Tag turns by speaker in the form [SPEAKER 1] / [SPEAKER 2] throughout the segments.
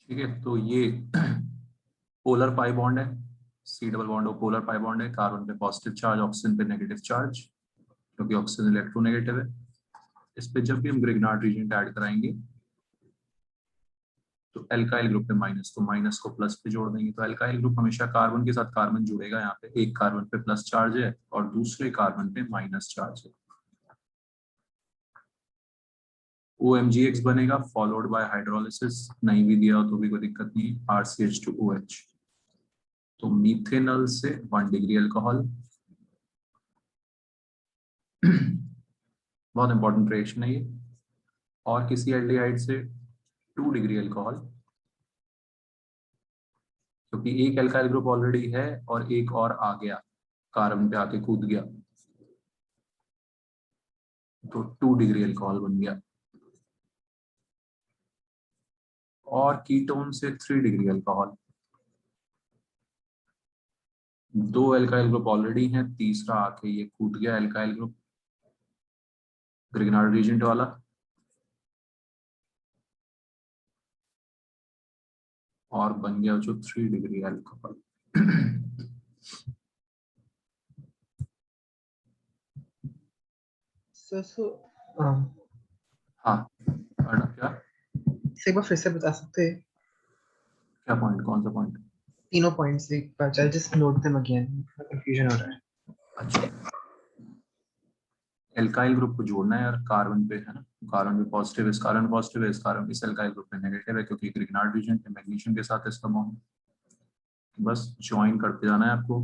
[SPEAKER 1] ठीक है, तो ये पोलर पाई बॉन्ड है, सी डबल बॉन्ड और पोलर पाई बॉन्ड है। कार्बन पे पॉजिटिव चार्ज, ऑक्सीजन पे नेगेटिव चार्ज, क्योंकि ऑक्सीजन इलेक्ट्रोनेगेटिव है। इस पे जब भी हम ग्रिग्नार्ड रीजेंट ऐड कराएंगे तो एल्काइल ग्रुप पे माइनस, तो माइनस को प्लस पे जोड़ देंगे। तो एल्काइल ग्रुप हमेशा कार्बन के साथ कार्बन जुड़ेगा। यहाँ पे एक कार्बन पे प्लस चार्ज है और दूसरे कार्बन पे माइनस चार्ज है। OMgX बनेगा फॉलोड बाय हाइड्रोलिसिस, नहीं भी दिया हो तो भी कोई दिक्कत नहीं, RCH2OH। तो मीथेनल से 1 डिग्री अल्कोहल बहुत इंपॉर्टेंट रिएक्शन है ये। और किसी एल्डिहाइड से 2 डिग्री अल्कोहल, क्योंकि एक एल्काइल ग्रुप ऑलरेडी है और एक और आ गया, कार्बन पे आके कूद गया, तो 2 डिग्री अल्कोहल बन गया। और कीटोन से 3 डिग्री अल्कोहल, दो एल्काइल ग्रुप ऑलरेडी हैं, तीसरा आके ये कूद गया एल्काइल ग्रुप ग्रिग्नार्ड रीजेंट वाला, और बन गया जो 3 डिग्री अल्कोहल।
[SPEAKER 2] हाँ,
[SPEAKER 1] हाँ क्या
[SPEAKER 2] एक बार फिर से बता सकते हैं
[SPEAKER 1] क्या पॉइंट, कौन सा पॉइंट?
[SPEAKER 2] तीनों पॉइंट्स एक बार, just note them again, confusion हो रहा है।
[SPEAKER 1] अच्छा, एल्काइल ग्रुप को जोड़ना है यार कार्बन पे, है ना। कार्बन पे पॉजिटिव, इस कार्बन पॉजिटिव है, इस कार्बन इस एल्काइल ग्रुप पे नेगेटिव है, क्योंकि ग्रिग्नार्ड रीजन पे मैग्नीशियम के साथ इसका बॉन्ड। बस ज्वाइन करते जाना है आपको।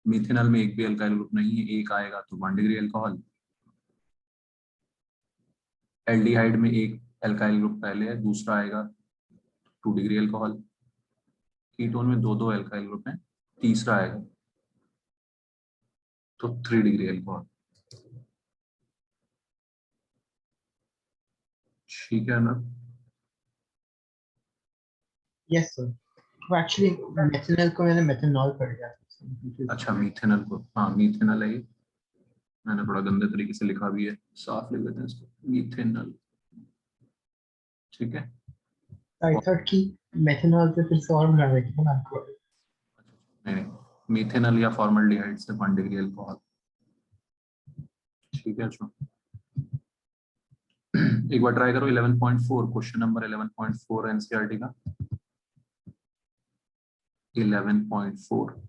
[SPEAKER 1] मिथेनॉल में एक भी अल्काइल ग्रुप नहीं है, एक आएगा तो 1 डिग्री अल्कोहल। एल्डिहाइड में एक एल्काइल ग्रुप पहले है, दूसरा आएगा 2 डिग्री अल्कोहल। कीटोन में दो दो एल्काइल ग्रुप हैं, तीसरा आएगा तो 3 डिग्री अल्कोहल। ठीक है ना।
[SPEAKER 2] यस सर, वो एक्चुअली मेथनॉल को मैंने मेथनॉल पढ़ लिया था।
[SPEAKER 1] अच्छा मीथेनॉल को, हाँ मीथेनॉल है ये, मैंने बड़ा गंदे तरीके से लिखा भी है, साफ लिख देते हैं इसको, मीथेनॉल। ठीक है।
[SPEAKER 2] आई थॉट कि मेथनॉल से फिर से और बना देंगे ना आपको।
[SPEAKER 1] नहीं नहीं, मीथेनॉल या फॉर्मल्डिहाइड से 1 डिग्री अल्कोहल। ठीक है अच्छा। एक बार ट्राई करो 11.4, क्वेश्चन नंबर 11.4 एनसीईआरटी का 11.4।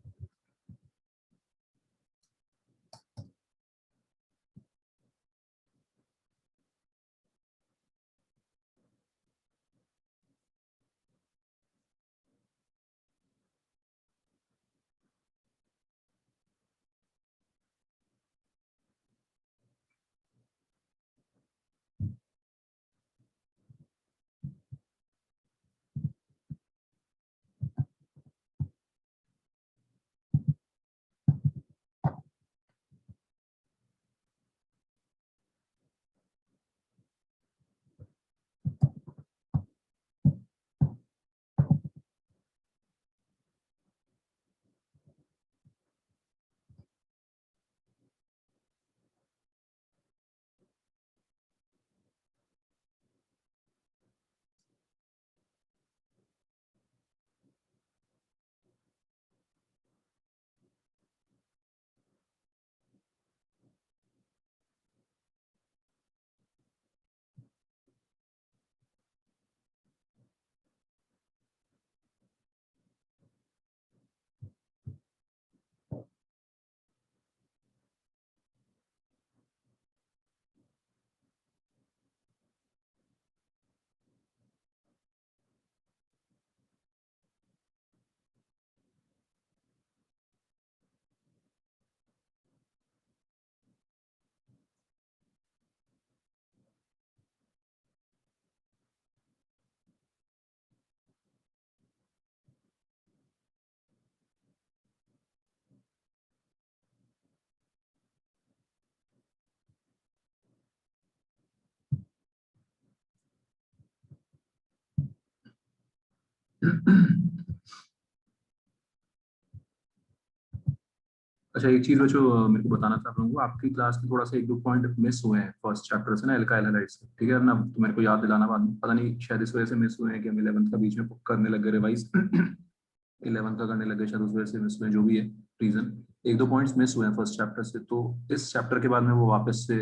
[SPEAKER 1] अच्छा एक चीज जो मेरे को बताना था आप लोगों को, आपकी क्लास में थोड़ा सा एक दो पॉइंट मिस हुए हैं फर्स्ट चैप्टर से ना, एल्काइल हैलाइड्स से, ठीक है ना, तो मेरे को याद दिलाना बाद में, पता नहीं शायद इस वजह से मिस हुए हैं कि हम 11th का बीच में करने लग गए रिवाइज 11th का करने लग गए शायद, उस वजह से मिस हुए हैं, जो भी है रीजन। एक दो पॉइंट्स मिस हुए हैं फर्स्ट चैप्टर से, तो इस चैप्टर के बाद मैं वो वापस से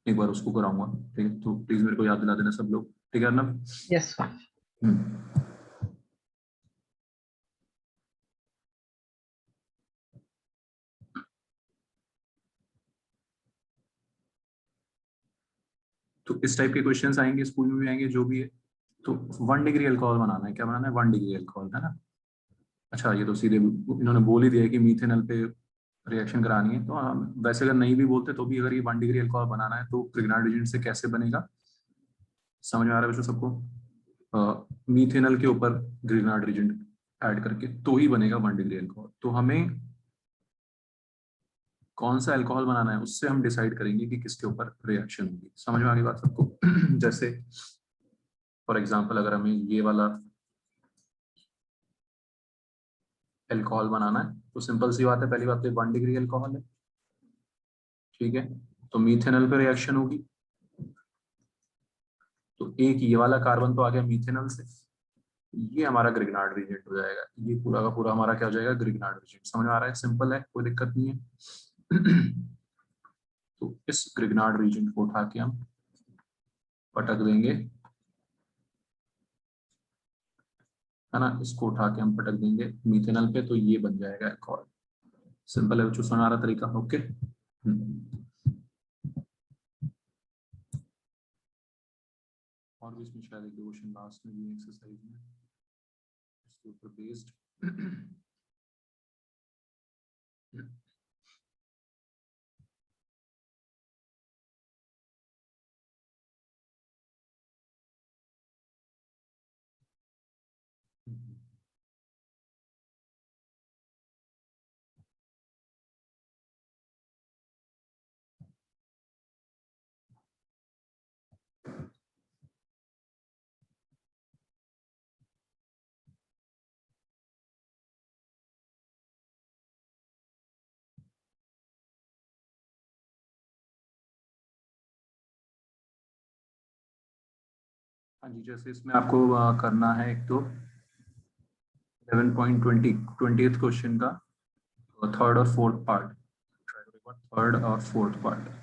[SPEAKER 1] एक बार उसको कराऊंगा, ठीक है, तो प्लीज मेरे को याद दिला देना सब लोग, ठीक है ना।
[SPEAKER 2] Yes sir.
[SPEAKER 1] तो इस टाइप के क्वेश्चंस आएंगे, स्कूल में भी आएंगे, जो भी है। तो 1 डिग्री अल्कोहल बनाना है, क्या बनाना है, 1 डिग्री अल्कोहल, है ना। अच्छा ये तो सीधे इन्होंने बोल ही दिया है कि मीथेनॉल पे रिएक्शन करानी है, तो हम वैसे अगर नहीं भी बोलते तो भी, अगर ये 1 डिग्री अल्कोहल बनाना है तो ग्रिग्नार्ड रीजेंट से कैसे बनेगा, समझ में आ रहा है बच्चों सबको। मीथेनॉल के ऊपर ग्रिग्नार्ड रीजेंट ऐड करके तो ही बनेगा 1 डिग्री अल्कोहल। तो हमें कौन सा अल्कोहल बनाना है उससे हम डिसाइड करेंगे कि किसके ऊपर रिएक्शन होगी, समझ में आ गई बात सबको। जैसे फॉर एग्जाम्पल अगर हमें ये वाला अल्कोहल बनाना है तो सिंपल सी बात है, पहली बात तो 1 डिग्री अल्कोहल है, ठीक है, तो मीथेनॉल पे रिएक्शन होगी, तो एक ये वाला कार्बन तो आ गया मीथेनॉल से, ये हमारा ग्रिग्नार्ड रीजेंट हो जाएगा, ये पूरा का पूरा हमारा क्या हो जाएगा, ग्रिग्नार्ड रीजेंट, समझ में आ रहा है, सिंपल है, कोई दिक्कत नहीं है। तो इस ग्रिग्नार्ड रीजेंट को उठा के हम पटक देंगे, है ना, इसको उठा के हम पटक देंगे मीथेनॉल पे, तो ये बन जाएगा अल्कोहल। सिंपल है बच्चों, समझ आ रहा तरीका, ओके। और भी इसमें शायद एक दो क्वेश्चन लास्ट में भी एक्सरसाइज में इसके ऊपर बेस्ड। हाँ जी, जैसे इसमें आपको करना है एक तो 11.20 20th क्वेश्चन का थर्ड और फोर्थ पार्ट, थर्ड और फोर्थ पार्ट।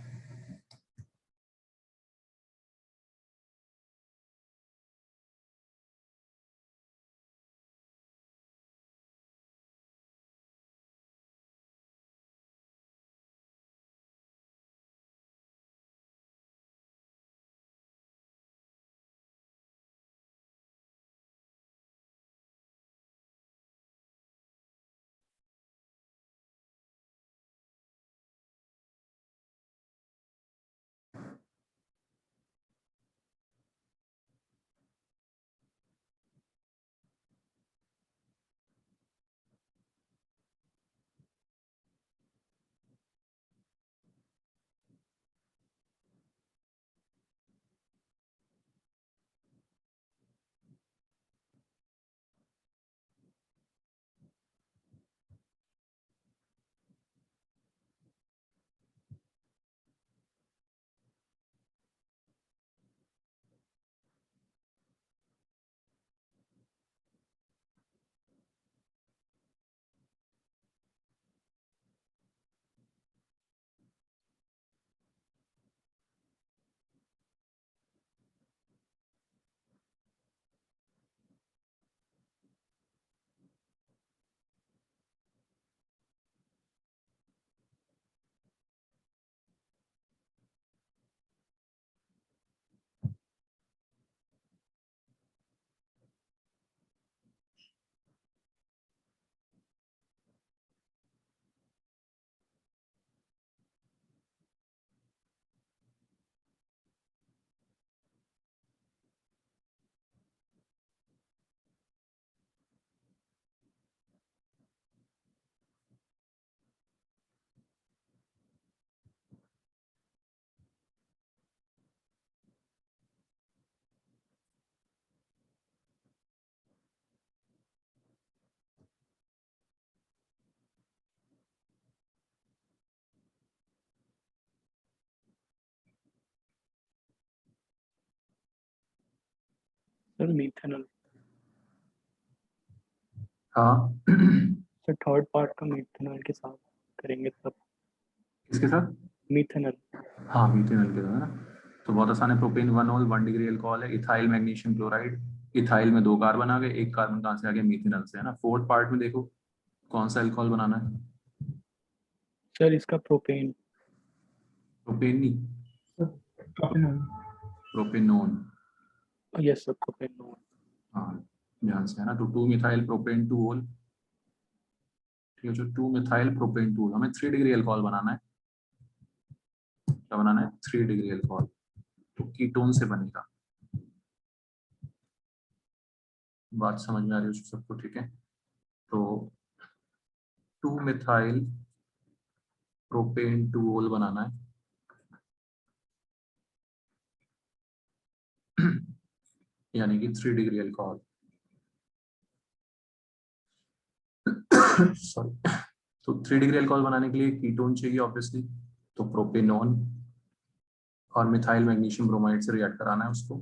[SPEAKER 3] Sir methanol.
[SPEAKER 1] हाँ
[SPEAKER 3] सर थर्ड पार्ट का मीथेनॉल के साथ करेंगे तब।
[SPEAKER 1] किसके साथ?
[SPEAKER 3] मीथेनॉल।
[SPEAKER 1] हाँ मीथेनॉल के साथ है ना। तो बहुत आसान है, प्रोपेन 1 मोल 1 डिग्री अल्कोहल है, इथाइल मैग्नीशियम क्लोराइड, इथाइल में 2 कार्बन आ गए, 1 कार्बन कहाँ से आ गया? मीथेनॉल से, है ना। फोर्थ पार्ट में देखो कौन सा अल्कोहल बनाना है?
[SPEAKER 3] सर इसका प्रोपेन।
[SPEAKER 1] प्रोपेन नहीं,
[SPEAKER 2] propanol.
[SPEAKER 1] Propanone.
[SPEAKER 3] Yes sir propanol.
[SPEAKER 1] हाँ ध्यान से, है ना। तो 2 मिथाइल प्रोपेन 2 होल, ठीक है। जो 2 मिथाइल प्रोपेन 2 होल, हमें 3 डिग्री अल्कोहल बनाना है। क्या बनाना है? 3 डिग्री अल्कोहल। तो कीटोन से बनेगा। बात समझ में आ रही है सबको? ठीक है। तो 2 मिथाइल प्रोपेन 2 होल बनाना है यानी कि 3 डिग्री अल्कोहल। सॉरी। तो 3 डिग्री अल्कोहल बनाने के लिए कीटोन चाहिए ऑब्वियसली, तो प्रोपेनॉन और मिथाइल मैग्नीशियम ब्रोमाइड से रिएक्ट कराना है उसको।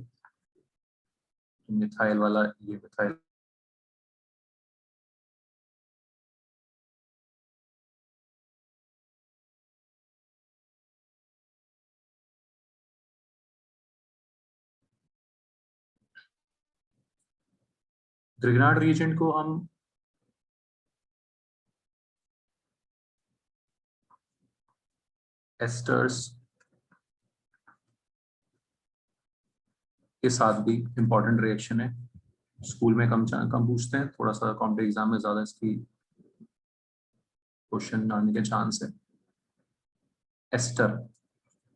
[SPEAKER 1] तो मिथाइल वाला ये मिथाइल ग्रिग्नार्ड रिएजेंट को हम एस्टर्स के साथ भी इंपॉर्टेंट रिएक्शन है। स्कूल में कम पूछते हैं, थोड़ा सा कॉम्पिटिटिव एग्जाम में ज्यादा इसकी क्वेश्चन आने के चांस है। एस्टर,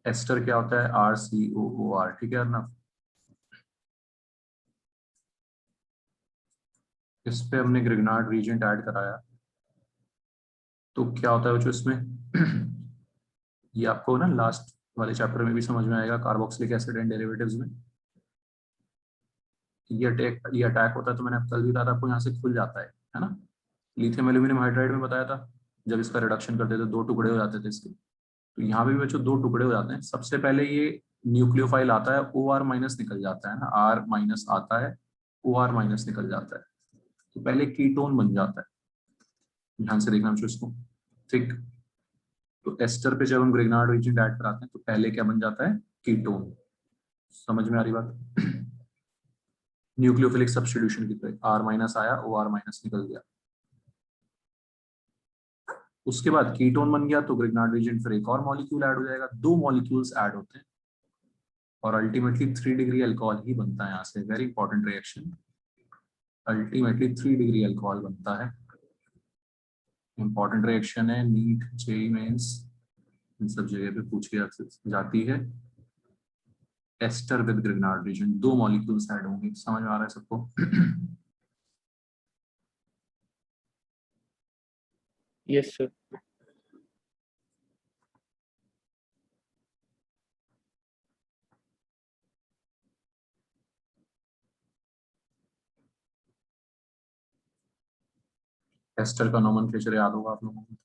[SPEAKER 1] एस्टर क्या होता है? RCOOR, ठीक है ना। इस पे हमने ग्रिग्नार्ड रिएजेंट ऐड कराया, तो क्या होता है जो इसमें ये आपको ना लास्ट वाले चैप्टर में भी समझ में आएगा, कार्बोक्सिलिक एसिड एंड डेरिवेटिव्स में। ये अटैक होता है, तो मैंने कल भी बताया था आपको, यहाँ से खुल जाता है ना। लिथियम एल्यूमिनियम हाइड्राइड में बताया था, जब इसका रिडक्शन करते थे 2 टुकड़े हो जाते थे इसके। तो यहाँ पे भी बच्चों 2 टुकड़े हो जाते हैं। सबसे पहले ये न्यूक्लियोफाइल आता है, OR माइनस निकल जाता है ना, R माइनस आता है, OR माइनस निकल जाता है, तो पहले कीटोन बन जाता है। ध्यान से देखना बच्चों इसको, ठीक। तो एस्टर पे जब हम ग्रिग्नार्ड रिएजेंट ऐड कराते हैं तो पहले क्या बन जाता है? कीटोन। समझ में आ रही बात? न्यूक्लियोफिलिक सब्स्टिट्यूशन की तरह R माइनस आया, OR माइनस निकल गया। उसके बाद कीटोन बन गया तो ग्रिग्नार्ड रिएजेंट फिर एक और मॉलिक्यूल ऐड हो जाएगा, 2 मॉलिक्यूल्स ऐड होते हैं और अल्टीमेटली 3 डिग्री अल्कोहल ही बनता है। यहाँ से very important reaction, ultimately 3 degree alcohol बनता है। इंपॉर्टेंट रिएक्शन है, नीट जेईई मेंस इन सब जगह पे पूछी जाती है। Ester with Grignard reagent, 2 molecules add होंगे। समझ में आ रहा है सबको?
[SPEAKER 3] Yes sir.
[SPEAKER 1] एस्टर का नोमेनक्लेचर याद होगा आप लोगों को।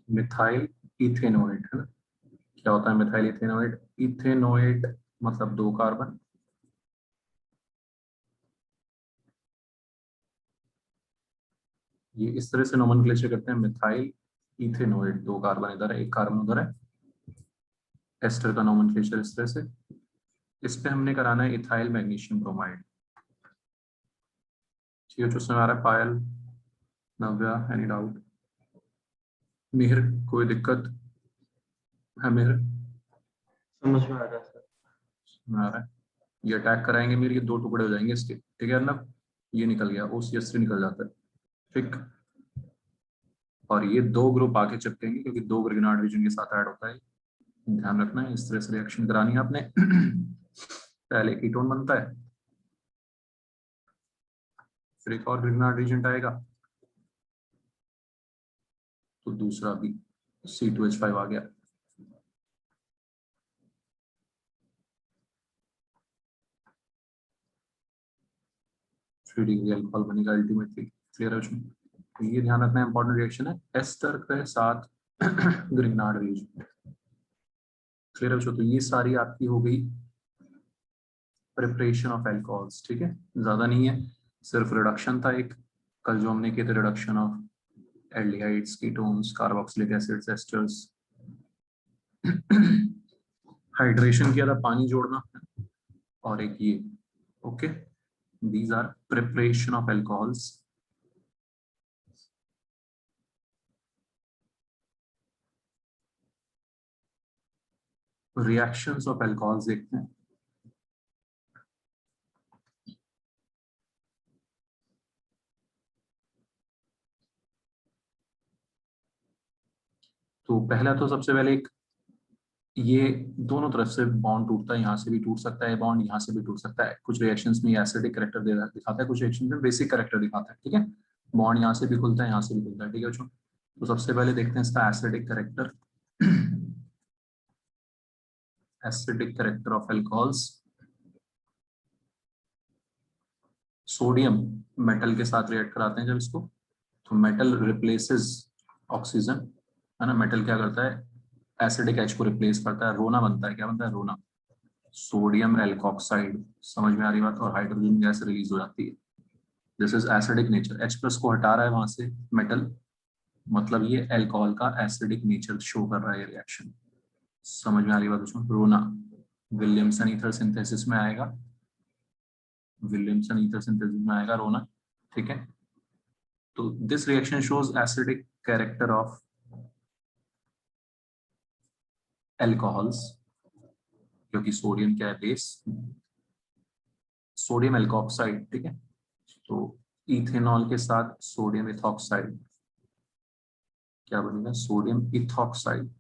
[SPEAKER 1] मिथाइल इथेनोएट है ना, क्या होता है मिथाइल इथेनोएट? इथेनोएट मतलब 2 कार्बन, ये इस तरह से नोमेनक्लेचर करते हैं, मिथाइल इथेनोएट, 2 कार्बन इधर है, 1 कार्बन उधर है, एस्टर का नोमेनक्लेचर इस तरह से। इस पे हमने कराना है इथाइल मैग्नीशियम ब्रोमाइड। ठीक है, जो उसमें आ रहा है पायल, नव्या, एनी डाउट? मिहिर कोई दिक्कत है? मिहिर
[SPEAKER 4] समझ में आ रहा है सर।
[SPEAKER 1] में आ रहा है? ये अटैक कराएंगे मेरे, ये 2 टुकड़े हो जाएंगे इसके, ठीक है अर्नब? ये निकल गया, OCH से निकल जाता है, ठीक। और ये 2 ग्रुप आके चिपकेंगे क्योंकि 2 ग्रिग्नार्ड रीजन के साथ ऐड होता है, ध्यान रखना है। इस तरह से रिएक्शन करानी है आपने। पहले कीटोन बनता है, फिर एक और ग्रिग्नार्ड रीजन आएगा, तो दूसरा भी C2H5 आ गया। थ्री डिग्री अल्कोहल बनेगा अल्टीमेटली, क्लियर है उसमें? तो ये ध्यान रखना इंपॉर्टेंट रिएक्शन है, एस्टर के साथ ग्रिग्नार्ड रीजन, क्लियर है? तो ये सारी आपकी हो गई प्रिपरेशन ऑफ अल्कोहल्स, ठीक है, ज्यादा नहीं है, सिर्फ रिडक्शन था एक, कल जो हमने किए थे reduction of aldehydes, ketones, carboxylic acids, esters. Hydration किया था, पानी जोड़ना, और एक ये, okay, these are preparation of alcohols. Reactions of alcohols देखते हैं। तो पहला तो सबसे पहले एक, ये दोनों तरफ से बॉन्ड टूटता है, यहाँ से भी टूट सकता है बॉन्ड, यहाँ से भी टूट सकता है, कुछ रिएक्शंस में एसिडिक कैरेक्टर दिखाता है, कुछ रिएक्शंस में बेसिक कैरेक्टर दिखाता है, ठीक है। बॉन्ड यहाँ से भी खुलता है, यहाँ से भी खुलता है, ठीक है बच्चों। तो सबसे पहले देखते हैं इसका acidic character. Acidic character of alcohols. Sodium metal के साथ रिएक्ट कराते हैं जब इसको, तो मेटल रिप्लेसेस ऑक्सीजन, है ना। मेटल क्या करता है, एसिडिक H को रिप्लेस करता है, रोना बनता है, क्या बनता है, रोना, सोडियम एल्कोक्साइड, समझ में आ रही बात? और हाइड्रोजन गैस रिलीज हो जाती है, this is acidic nature. H+ को हटा रहा है वहां से मेटल, मतलब ये अल्कोहल का एसिडिक नेचर शो कर रहा है ये रिएक्शन, समझ में आ रही बात उसमें? रोना विलियमसन ईथर सिंथेसिस में आएगा, विलियमसन ईथर सिंथेसिस में आएगा रोना, ठीक है। तो this reaction shows acidic character of alcohols, क्योंकि सोडियम क्या है, बेस, सोडियम एल्कोक्साइड, ठीक है। तो इथेनॉल के साथ सोडियम इथॉक्साइड, क्या बनेगा, सोडियम इथॉक्साइड।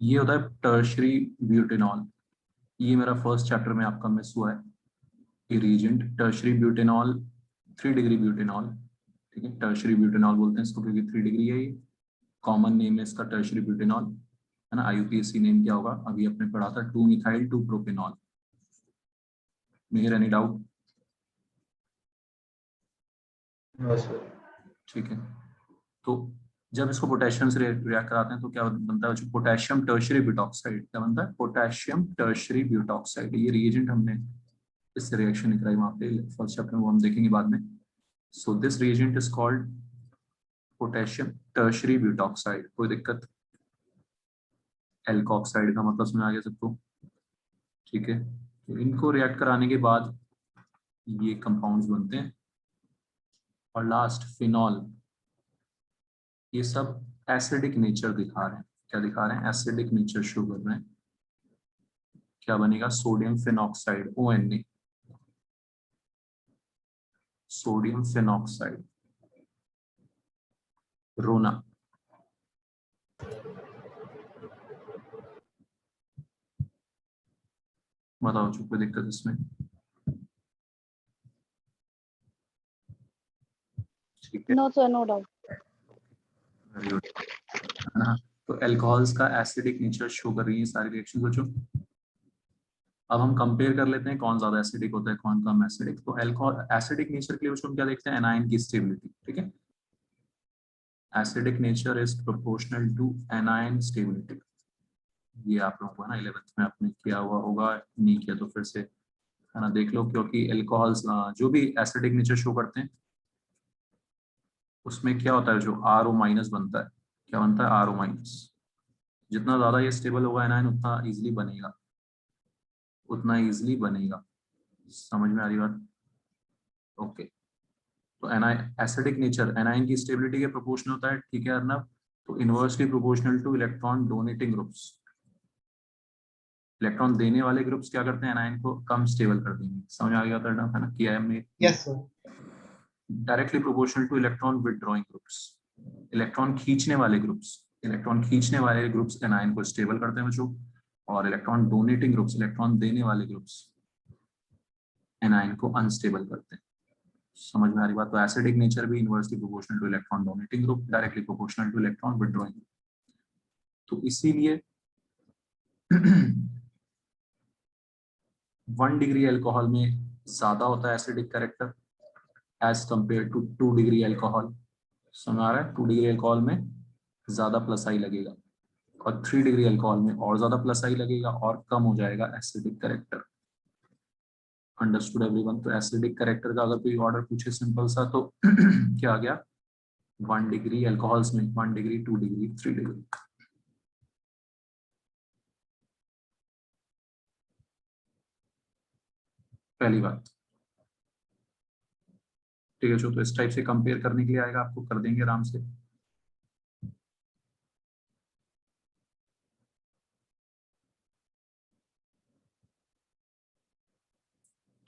[SPEAKER 1] ये होता है टर्शरी ब्यूटेनॉल, ये मेरा फर्स्ट चैप्टर में आपका मिस हुआ है, ये reagent tertiary butanol, 3 degree butanol, ठीक है। टर्शरी ब्यूटेनॉल बोलते हैं इसको क्योंकि 3 डिग्री है, ये कॉमन नेम है इसका टर्शरी ब्यूटेनॉल, है ना। IUPAC नेम क्या होगा, अभी अपने पढ़ा था 2 मिथाइल 2 प्रोपेनॉल। मेरे एनी डाउट?
[SPEAKER 4] हाँ सर।
[SPEAKER 1] ठीक है, तो जब इसको पोटेशियम से रिएक्ट कराते हैं तो क्या बनता है, पोटेशियम टर्शरी ब्यूटॉक्साइड, क्या बनता है, पोटेशियम टर्शरी ब्यूटॉक्साइड। ये रिएजेंट हमने इससे रिएक्शन नहीं कराई वहां पे फर्स्ट चैप्टर में, वो हम देखेंगे बाद में। So this reagent is called potassium tertiary butoxide. कोई दिक्कत? एल्कोक्साइड का मतलब समझ आ गया सबको, ठीक है। तो इनको रिएक्ट कराने के बाद ये कंपाउंड्स बनते हैं, और लास्ट फिनॉल, ये सब एसिडिक नेचर दिखा रहे हैं, क्या दिखा रहे हैं, एसिडिक नेचर शो कर रहे हैं। क्या बनेगा, sodium phenoxide, ONA, sodium phenoxide. रोना। बताओ कोई दिक्कत इसमें? ठीक है,
[SPEAKER 5] No, sir, no doubt.
[SPEAKER 1] Very good, है ना। तो अल्कोहल्स का एसिडिक नेचर शो कर रही है सारी रिएक्शन बच्चों। अब हम कंपेयर कर लेते हैं कौन ज्यादा एसिडिक होता है कौन कम एसिडिक। तो अल्कोहल एसिडिक नेचर के लिए बच्चों हम क्या देखते हैं, एनायन की स्टेबिलिटी। ठीक है, acidic nature is proportional to anion stability. ये आप लोगों को है ना 11th में आपने किया हुआ होगा, नहीं किया तो फिर से है ना देख लो, क्योंकि अल्कोहल्स जो भी एसिडिक नेचर शो करते हैं उसमें क्या होता है, जो RO माइनस बनता है, क्या बनता है, RO माइनस। जितना ज्यादा ये स्टेबल होगा एनायन उतना इजीली बनेगा, उतना इजीली बनेगा। समझ में आ रही बात? ओके, तो एनायन एसिडिक नेचर एनायन की स्टेबिलिटी के प्रोपोर्शनल होता है। ठीक है अर्नब, तो inversely proportional to electron donating groups. Electron देने वाले ग्रुप्स क्या करते हैं, एनायन को कम स्टेबल कर देंगे। समझ आ गया अर्नब, है ना, किया है हमने।
[SPEAKER 2] Yes, sir.
[SPEAKER 1] Directly proportional to electron withdrawing groups. Electron खींचने वाले ग्रुप्स, इलेक्ट्रॉन खींचने वाले ग्रुप्स एनायन को स्टेबल करते हैं बच्चों, और इलेक्ट्रॉन डोनेटिंग ग्रुप्स, इलेक्ट्रॉन देने वाले ग्रुप्स एनायन को अनस्टेबल करते हैं। समझ में आ रही बात? तो एसिडिक नेचर भी inversely proportional to electron donating group, directly proportional to electron withdrawing group. तो इसीलिए 1 डिग्री अल्कोहल में ज्यादा होता है acidic character as compare to 2 degree alcohol. समझ आ रहा है? 2 डिग्री अल्कोहल में ज्यादा प्लस आई लगेगा, और 3 डिग्री अल्कोहल में और ज्यादा प्लस आई लगेगा, और कम हो जाएगा एसिडिक कैरेक्टर। Understood everyone? तो एसिडिक कैरेक्टर का अगर कोई ऑर्डर पूछे सिंपल सा तो क्या आ गया, 1 डिग्री अल्कोहल्स में 1 डिग्री, 2 डिग्री, 3 डिग्री। पहली बात, ठीक है। तो इस टाइप से कंपेयर करने के लिए आएगा, आपको कर देंगे आराम से।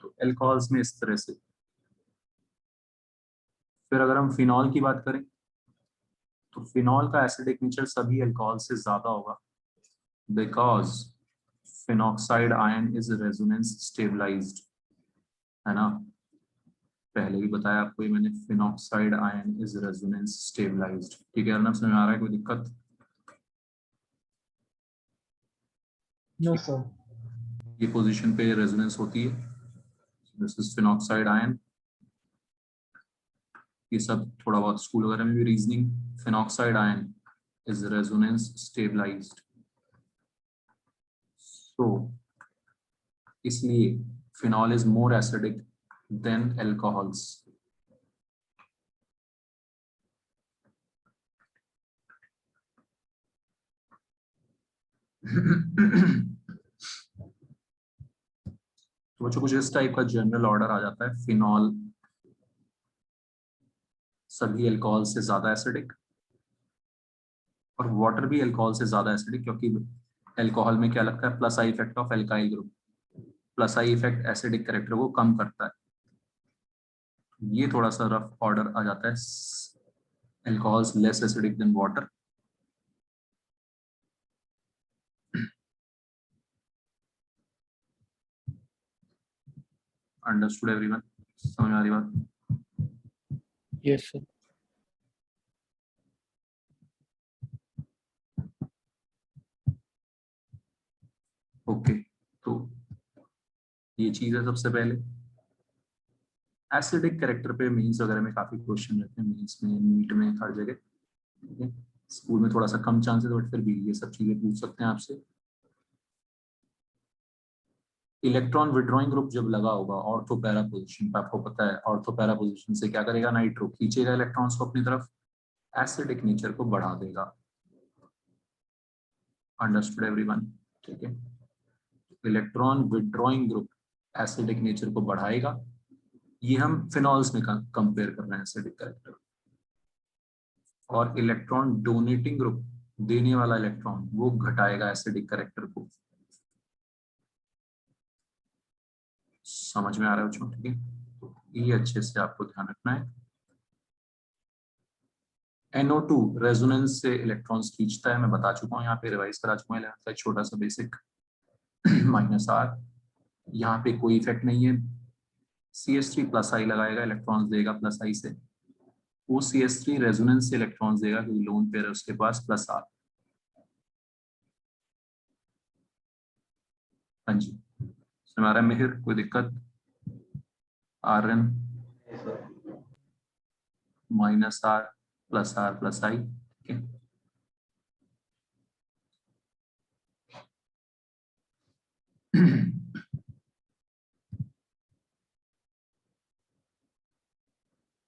[SPEAKER 1] तो अल्कोहल्स में इस तरह से। फिर अगर हम फिनॉल की बात करें तो फिनॉल का एसिडिक नेचर सभी अल्कोहल से ज्यादा होगा, because phenoxide ion is resonance stabilized, है ना। पहले भी बताया आपको ये मैंने, phenoxide ion is resonance stabilized. ठीक है अर्नब, समझ में आ रहा है? कोई दिक्कत?
[SPEAKER 2] No, sir.
[SPEAKER 1] ये पोजीशन पे रेजोनेंस होती है, दिस इज फिनॉक्साइड आयन। ये सब थोड़ा बहुत स्कूल वगैरह में भी reasoning, phenoxide ion is resonance stabilized. तो इसलिए phenol is more acidic than alcohols. तो बच्चों कुछ इस टाइप का जनरल ऑर्डर आ जाता है, फिनॉल सभी अल्कोहल से ज्यादा एसिडिक, और वाटर भी अल्कोहल से ज्यादा एसिडिक, क्योंकि अल्कोहल में क्या लगता है, plus I effect of alkyl group. Plus I effect acidic character को कम करता है। ये थोड़ा सा रफ ऑर्डर आ जाता है, alcohols less acidic then water. Understood everyone? समझ आ रही बात?
[SPEAKER 3] Yes sir.
[SPEAKER 1] ओके, तो ये चीज है सबसे पहले। एसिडिक कैरेक्टर पे मेंस वगैरह में काफी क्वेश्चन रहते हैं, मेंस में, नीट में, हर जगह। ठीक है, स्कूल में थोड़ा सा कम चांसेस, बट फिर भी ये सब चीजें पूछ सकते हैं आपसे। इलेक्ट्रॉन विड्रॉइंग ग्रुप जब लगा होगा ऑर्थो पैरा पोजीशन पे, आपको पता है ऑर्थो पैरा पोजीशन से क्या करेगा, नाइट्रो खींचेगा इलेक्ट्रॉन्स को अपनी तरफ, एसिडिक नेचर को बढ़ा देगा। Understood everyone? ठीक है, electron withdrawing group acidic nature को बढ़ाएगा। ये हम फिनॉल्स में कंपेयर कर रहे हैं एसिडिक कैरेक्टर। और इलेक्ट्रॉन डोनेटिंग ग्रुप, देने वाला इलेक्ट्रॉन, वो घटाएगा एसिडिक कैरेक्टर को। समझ में आ रहा है बच्चों? ठीक है, तो ये अच्छे से आपको ध्यान रखना है। NO2 रेजोनेंस से इलेक्ट्रॉन्स खींचता है, मैं बता चुका हूँ, यहाँ पे रिवाइज करा चुका हूँ, एक छोटा सा बेसिक -R, यहाँ पे कोई इफेक्ट नहीं है, CH3 प्लस आई लगाएगा, इलेक्ट्रॉन्स देगा प्लस आई से, वो CH3 रेजोनेंस से इलेक्ट्रॉन्स देगा क्योंकि लोन पेयर है उसके पास +R। हाँ जी, हमारा मिहिर कोई दिक्कत? Rn
[SPEAKER 4] नहीं सर।
[SPEAKER 1] -R +R + I, ठीक है।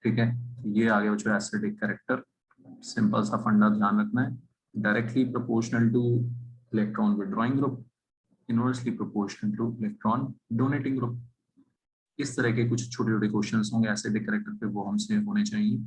[SPEAKER 1] ठीक है, ये आगे बच्चों एसिडिक कैरेक्टर, सिंपल सा फंडा ध्यान रखना है, directly proportional to electron withdrawing group, inversely proportional to electron donating group. इस तरह के कुछ छोटे छोटे क्वेश्चंस होंगे एसिडिक कैरेक्टर पे, वो हमसे होने चाहिए।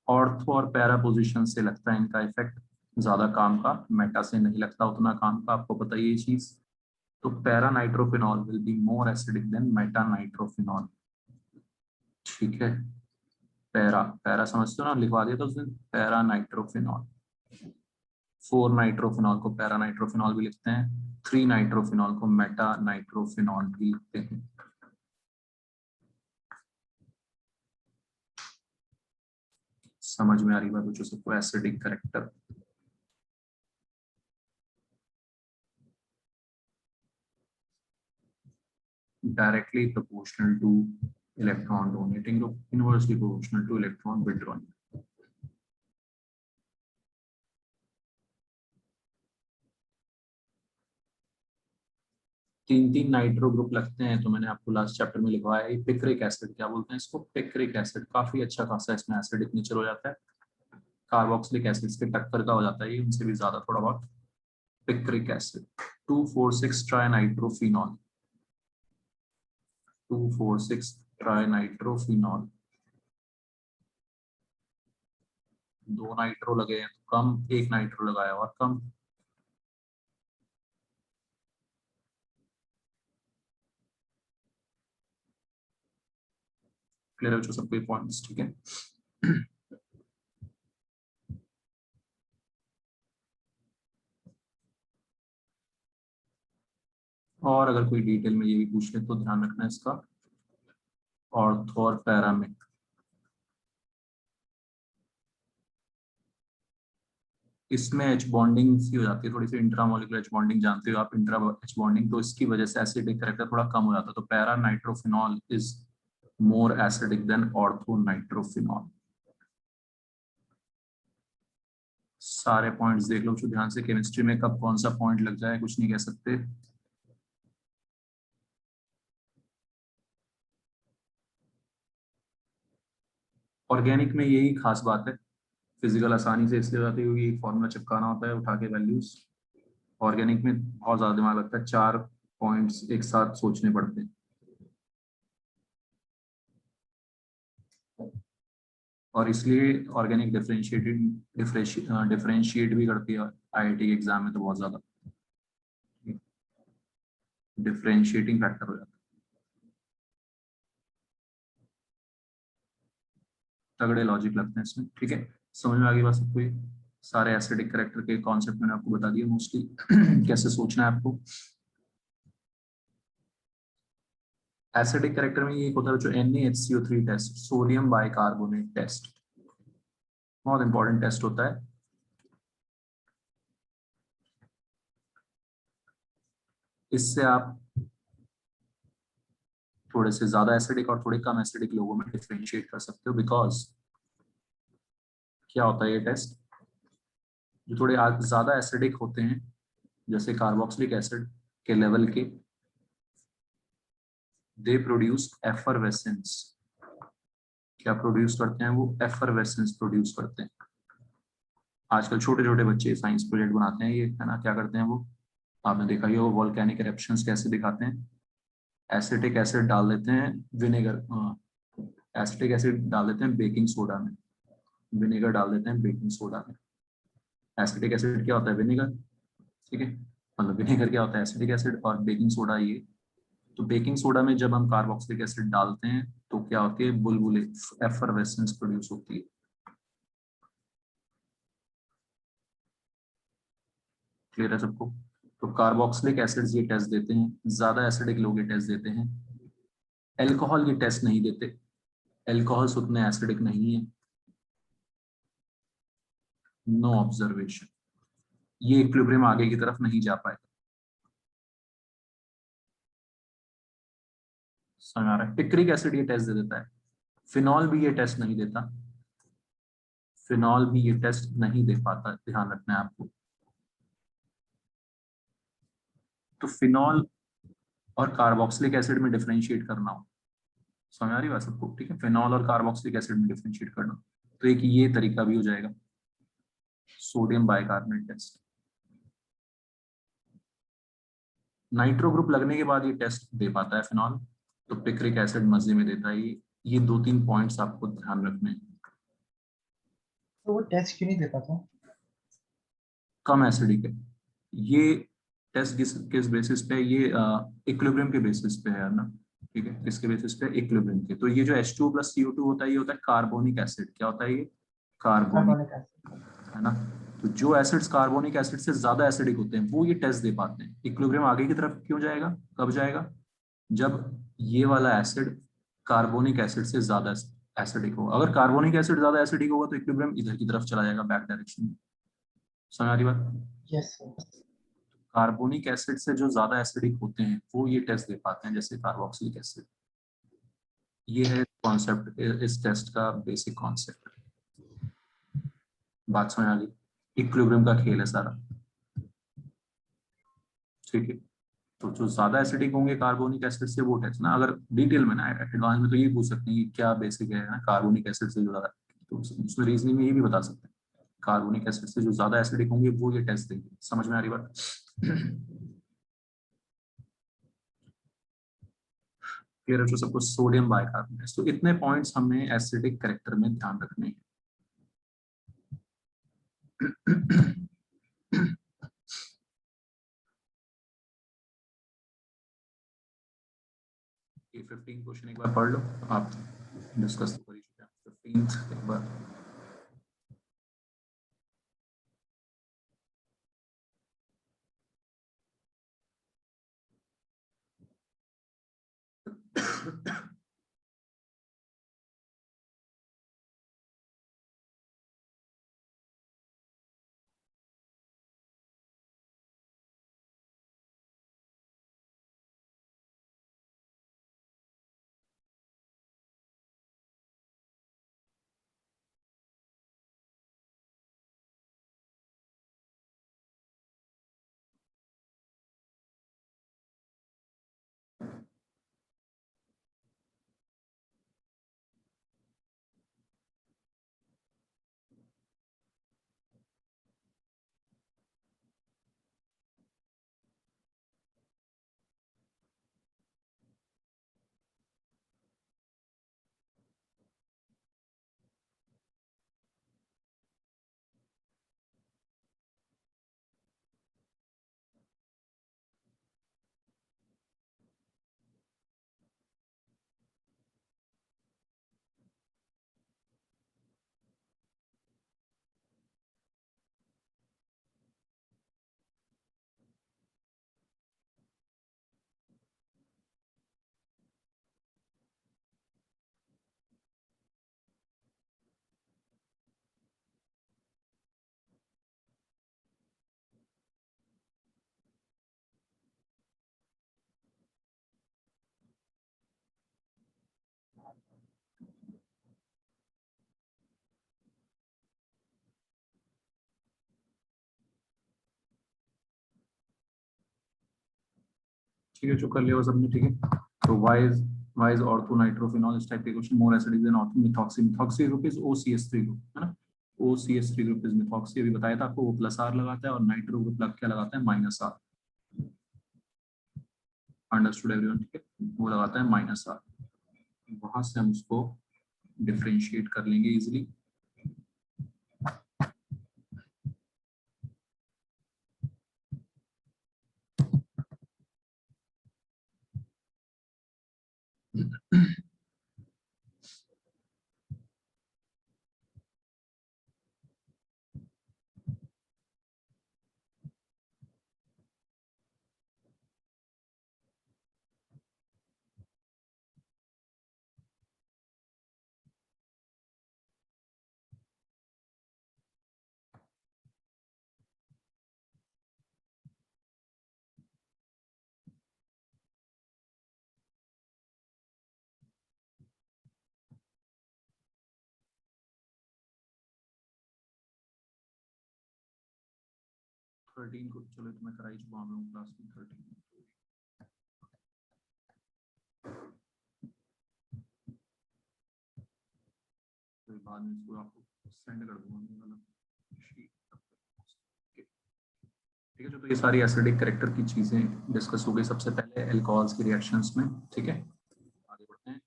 [SPEAKER 1] ऑर्थो और पैरा पोजीशन से लगता है इनका इफेक्ट ज्यादा काम का, मेटा से नहीं लगता उतना काम का, आपको पता ही ये चीज। तो para nitrophenol will be more acidic then Meta nitrophenol, ठीक है। पैरा पैरा समझते हो ना, लिखवा दिया था उसने, पैरा नाइट्रोफिनॉल। 4 नाइट्रोफिनॉल को पैरा नाइट्रोफिनॉल भी लिखते हैं, 3 नाइट्रोफिनॉल को मेटा नाइट्रोफिनॉल भी लिखते हैं। समझ में आ रही बात बच्चों सबको? Acidic character directly proportional to electron donating group, inversely proportional to electron withdrawing. तीन नाइट्रो ग्रुप लगते हैं, तो मैंने आपको लास्ट चैप्टर में लिखवाया है पिक्रिक एसिड, क्या बोलते हैं इसको? Picric acid. काफी अच्छा खासा इसमें एसिडिक नेचर हो जाता है, कार्बोक्सिलिक एसिड्स के टक्कर का हो जाता है ये, उनसे भी ज्यादा थोड़ा बहुत। Picric acid 2,4,6 trinitrophenol, 2,4,6 trinitrophenol, 2 nitro लगे हैं तो कम, 1 नाइट्रो लगाया और कम। क्लियर है बच्चों सबको ये पॉइंट्स? ठीक है। और अगर कोई डिटेल में ये भी पूछ ले तो ध्यान रखना इसका, ऑर्थो और पैरा में इसमें एच बॉन्डिंग सी हो जाती है थोड़ी सी, इंट्रामोलिकुलर एच बॉन्डिंग जानते हो आप, इंट्रा एच बॉन्डिंग, तो इसकी वजह से एसिडिक कैरेक्टर थोड़ा कम हो जाता है। तो para nitrophenol is more acidic then ortho nitrophenol. सारे पॉइंट्स देख लो जो ध्यान से, केमिस्ट्री में कब कौन सा पॉइंट लग जाए कुछ नहीं कह सकते। ऑर्गेनिक में यही खास बात है, फिजिकल आसानी से इसलिए हो जाती है क्योंकि फॉर्मूला चिपकाना होता है उठा के वैल्यूज। ऑर्गेनिक में बहुत ज्यादा दिमाग लगता है, 4 पॉइंट्स एक साथ सोचने पड़ते हैं, और इसलिए ऑर्गेनिक डिफरेंशिएट भी करती है IIT के एग्जाम में तो बहुत ज्यादा डिफरेंशिएटिंग फैक्टर हो जाता है, तगड़े लॉजिक लगते हैं इसमें। ठीक है, समझ में आ गई बात सबको? ये सारे एसिडिक कैरेक्टर के कॉन्सेप्ट मैंने आपको बता दिए मोस्टली कैसे सोचना है आपको। एसिडिक कैरेक्टर में ये होता है जो NaHCO3 test, sodium bicarbonate test, बहुत इंपॉर्टेंट टेस्ट होता है। इससे आप थोड़े से ज्यादा एसिडिक और थोड़े कम एसिडिक लोगों में डिफरेंशिएट कर सकते हो, बिकॉज क्या होता है ये टेस्ट, जो थोड़े ज्यादा एसिडिक होते हैं जैसे कार्बोक्सिलिक एसिड के लेवल के, दे प्रोड्यूस एफरवेसेंस। क्या प्रोड्यूस करते हैं वो? एफरवेसेंस प्रोड्यूस करते हैं। आजकल छोटे छोटे बच्चे साइंस प्रोजेक्ट बनाते हैं ये, है ना, क्या करते हैं वो, आपने देखा ही होगा, वोल्केनिक इरप्शंस कैसे दिखाते हैं। एसिटिक एसिड डाल देते हैं विनेगर, एसिटिक एसिड डाल देते हैं बेकिंग सोडा में, विनेगर डाल देते हैं बेकिंग सोडा में। एसिटिक एसिड क्या होता है? विनेगर। ठीक है, मतलब विनेगर क्या होता है, एसिडिक एसिड, और बेकिंग सोडा ये। तो बेकिंग सोडा में जब हम कार्बोक्सिलिक एसिड डालते हैं तो क्या होती है, बुलबुले, एफरवेसेंस प्रोड्यूस होती है। क्लियर है सबको? तो कार्बोक्सिलिक एसिड ये टेस्ट देते हैं, ज्यादा एसिडिक लोग ये टेस्ट देते हैं। एल्कोहल ये टेस्ट नहीं देते, एल्कोहल्स उतने एसिडिक नहीं है। नो ऑब्जर्वेशन, ये इक्विलिब्रियम आगे की तरफ नहीं जा पाएगा। समझ आ रहा है? टिक्रिक एसिड ये टेस्ट दे देता है, फिनॉल भी ये टेस्ट नहीं देता, फिनॉल भी ये टेस्ट नहीं दे पाता, ध्यान रखना है आपको। तो फिनॉल और कार्बोक्सिलिक एसिड में डिफरेंशिएट करना हो, समझ आ रही बात सबको? ठीक है, फिनॉल और कार्बोक्सिलिक एसिड में डिफरेंशिएट करना, तो एक ये तरीका भी हो जाएगा, sodium bicarbonate test. Nitro group लगने के बाद ये टेस्ट दे पाता है फिनॉल, तो पिक्रिक एसिड मजे में देता है ये 2-3 पॉइंट्स आपको ध्यान रखने हैं।
[SPEAKER 2] तो वो टेस्ट क्यों नहीं दे पाता?
[SPEAKER 1] कम एसिडिक है ये टेस्ट, किस बेसिस पे, ये इक्विलिब्रियम के बेसिस पे है ना, ठीक है, किसके बेसिस पे, इक्विलिब्रियम के। तो ये जो H2 + CO2 होता है, ये होता है कार्बोनिक एसिड। क्या होता है ये? Carbonic,
[SPEAKER 2] carbonic acid.
[SPEAKER 1] है ना। तो जो एसिड्स कार्बोनिक एसिड से ज्यादा एसिडिक होते हैं वो ये टेस्ट दे पाते हैं। इक्विलिब्रियम आगे की तरफ क्यों जाएगा, कब जाएगा, जब ये वाला एसिड कार्बोनिक एसिड से ज्यादा एसिडिक हो। अगर कार्बोनिक एसिड ज्यादा एसिडिक होगा तो इक्विलिब्रियम इधर की तरफ चला जाएगा, बैक डायरेक्शन में। समझ आ रही बात?
[SPEAKER 2] Yes sir.
[SPEAKER 1] कार्बोनिक एसिड से जो ज्यादा एसिडिक होते हैं वो ये टेस्ट दे पाते हैं, जैसे कार्बोक्सिलिक एसिड। ये है कॉन्सेप्ट, इस टेस्ट का बेसिक कॉन्सेप्ट। बात समझ आ गई? इक्विलिब्रियम का खेल है सारा, ठीक है। तो जो ज्यादा एसिडिक होंगे कार्बोनिक एसिड से वो टेस्ट ना, अगर डिटेल में ना एडवांस में तो ये पूछ सकते हैं कि क्या बेसिक है ना कार्बोनिक एसिड से जो ज्यादा, तो उसमें रीजनिंग में ये भी बता सकते हैं कार्बोनिक एसिड से जो ज्यादा एसिडिक होंगे वो ये टेस्ट देंगे। समझ में आ रही बात? क्लियर है? तो सबको सोडियम बाइकार्बोनेट। तो इतने पॉइंट्स हमें एसिडिक कैरेक्टर में ध्यान रखने हैं। 15 क्वेश्चन एक बार पढ़ लो आप, डिस्कस तो कर ही चुके हैं। 15 एक बार ठीक है, जो कर लिया वो सबने, ठीक है। तो वाइज ऑर्थो नाइट्रोफिनॉल, इस टाइप के question, more acidic then ortho. Methoxy, methoxy group is OCH3 group, है ना। OCH3 ग्रुप इज मिथॉक्सी, अभी बताया था आपको, वो +R लगाता है, और नाइट्रो ग्रुप लग क्या लगाता है, -R। Understood everyone? ठीक है, वो लगाता है -R। वहां से हम उसको डिफरेंशिएट कर लेंगे इजिली। 13 को चलो तो मैं कराई चुका हम लोग क्लास में 13। तो बाद में इसको आपको सेंड कर दूंगा मैं वाला शीट। ठीक है, जो तो ये सारी एसिडिक कैरेक्टर की चीजें डिस्कस हो गई सबसे पहले अल्कोहल्स की रिएक्शंस में। ठीक है, आगे बढ़ते हैं।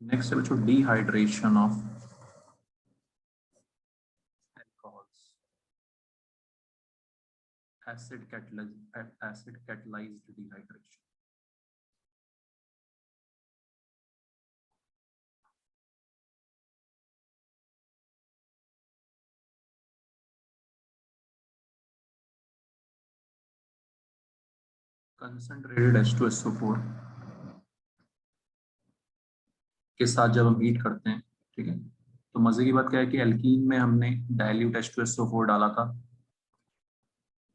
[SPEAKER 1] नेक्स्ट है बच्चों dehydration of alcohols, acid catalyzed dehydration। Concentrated H2SO4 के साथ जब हम हीट करते हैं, ठीक है, तो मजे की बात क्या है कि एल्कीन में हमने डाइल्यूट H2SO4 डाला था,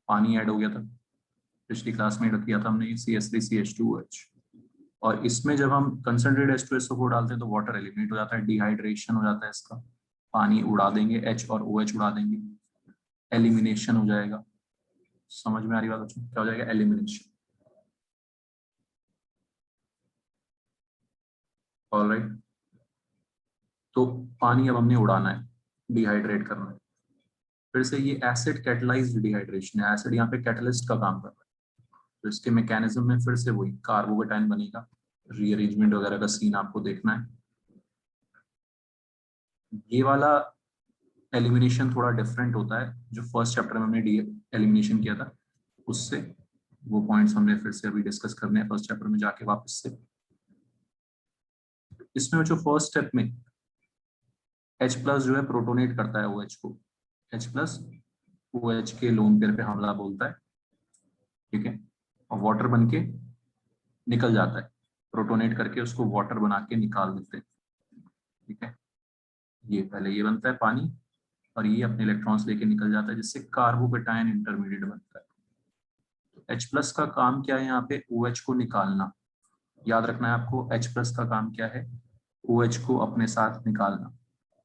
[SPEAKER 1] पानी ऐड हो गया था, पिछली क्लास में किया था हमने CH3CH2OH। और इसमें जब हम कंसंट्रेटेड H2SO4 डालते हैं तो वाटर एलिमिनेट हो जाता है, डिहाइड्रेशन हो जाता है इसका, पानी उड़ा देंगे, H और OH उड़ा देंगे, एलिमिनेशन हो जाएगा। समझ में आ रही बात बच्चों, क्या हो जाएगा? एलिमिनेशन। ऑलराइट, तो पानी अब हमने उड़ाना है, डिहाइड्रेट करना है। फिर से ये एसिड कैटलाइज्ड डिहाइड्रेशन है, एसिड यहाँ पे कैटलिस्ट का काम कर रहा है। तो इसके मैकेनिज्म में फिर से वही कार्बोकेटाइन बनेगा, रीअरेंजमेंट वगैरह का सीन आपको देखना है। ये वाला एलिमिनेशन थोड़ा डिफरेंट होता है, जो फर्स्ट चैप्टर में हमने एलिमिनेशन किया था उससे। वो पॉइंट्स हमने फिर से अभी डिस्कस करने हैं फर्स्ट चैप्टर में जाके वापस से। इसमें जो फर्स्ट स्टेप में H प्लस जो है प्रोटोनेट करता है OH को, H प्लस OH के लोन पेयर पे हमला बोलता है, ठीक है, और वाटर बन के निकल जाता है, प्रोटोनेट करके उसको वाटर बना के निकाल देते हैं। ठीक है, ये पहले ये बनता है पानी और ये अपने इलेक्ट्रॉन्स लेके निकल जाता है, जिससे कार्बोकेटायन इंटरमीडिएट बनता है। तो H प्लस का काम क्या है यहाँ पे? OH को निकालना। याद रखना है आपको, H प्लस का काम क्या है? OH को अपने साथ निकालना।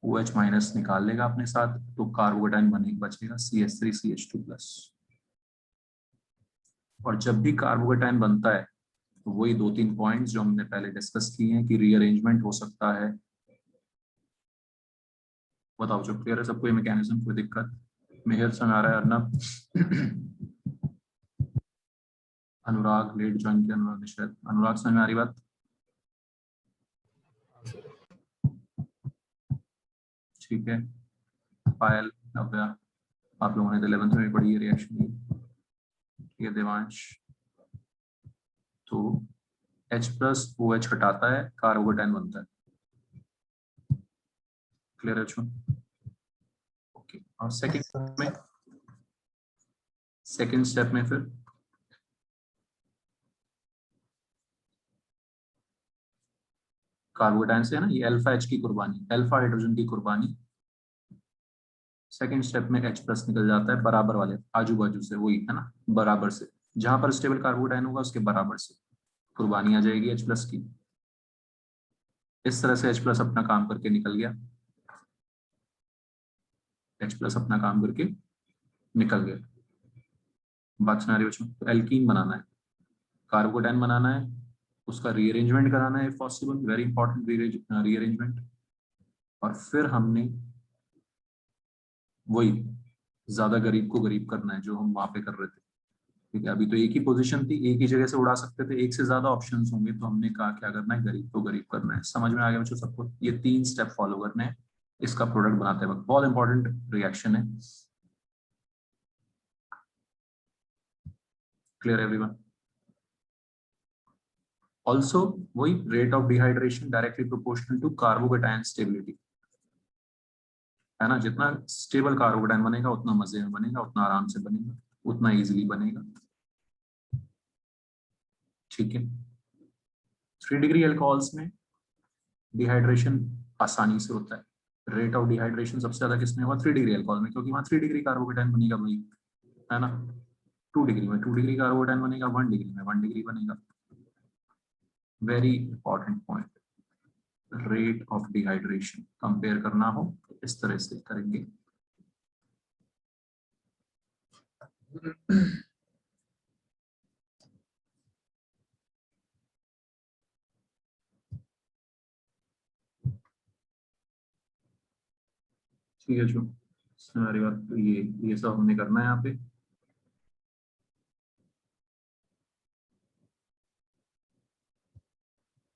[SPEAKER 1] OH माइनस निकाल लेगा अपने साथ तो कार्बोकेटायन बचेगा CH3CH2 प्लस। और जब भी कार्बोकेटायन बनता है तो वही 2-3 पॉइंट्स जो हमने पहले डिस्कस किए हैं कि रीअरेंजमेंट हो सकता है। बताओ जो क्लियर है सबको ये मैकेनिज्म? कोई दिक्कत? मेहर संग आ रहा है, अर्नब, अनुराग लेट ज्वाइन किया, अनुराग निषाद, अनुराग समझ में आ रही बात? ठीक है, पायल, नव्या, आप लोगों ने 11th में पढ़ी है रिएक्शन की। ठीक है देवांश, तो H प्लस OH हटाता है, कार्बोकेटायन बनता है। क्लियर है बच्चों? ओके, और सेकंड स्टेप में फिर कार्बोकेटायन से है ना, ये अल्फा H की कुर्बानी, अल्फा हाइड्रोजन की कुर्बानी। सेकंड स्टेप में H प्लस निकल जाता है बराबर वाले आजू बाजू से, वही है ना, बराबर से, जहां पर स्टेबल कार्बोकेटायन होगा उसके बराबर से कुर्बानी आ जाएगी H प्लस की। इस तरह से H प्लस अपना काम करके निकल गया, H प्लस अपना काम करके निकल गया। बात सुना रही बच्चों? तो एल्कीन बनाना है, कार्बोकेटायन बनाना है, उसका रीअरेंजमेंट कराना है पॉसिबल, वेरी इंपॉर्टेंट रीअरेंजमेंट। और फिर हमने वही ज्यादा गरीब को गरीब करना है जो हम वहां पे कर रहे थे। ठीक है, अभी तो एक ही पोजीशन थी, एक ही जगह से उड़ा सकते थे, एक से ज्यादा ऑप्शंस होंगे, तो हमने कहा क्या करना है, गरीब को गरीब करना है। समझ में आ गया बच्चों सबको? ये 3 स्टेप फॉलो करने हैं इसका प्रोडक्ट बनाते वक्त, बहुत इंपॉर्टेंट रिएक्शन है। Clear everyone? ऑल्सो वही rate of dehydration directly proportional to carbocation stability, है ना। जितना स्टेबल कार्बोकेटायन बनेगा उतना मजे में बनेगा, उतना आराम से बनेगा, उतना इजीली बनेगा। ठीक है। 3 डिग्री अल्कोहल्स में डिहाइड्रेशन आसानी से होता है। रेट ऑफ डिहाइड्रेशन सबसे ज्यादा किसमें होगा? 3 डिग्री अल्कोहल में, क्योंकि वहां 3 डिग्री कार्बोकेटायन बनेगा भाई, है ना। 2 डिग्री में 2 डिग्री कार्बोकेटायन बनेगा, 1 डिग्री में 1 डिग्री बनेगा। Very important point, rate of dehydration compare करना हो तो इस तरह से करेंगे। ठीक है जो हमारी बात, तो ये सब हमने करना है यहाँ पे।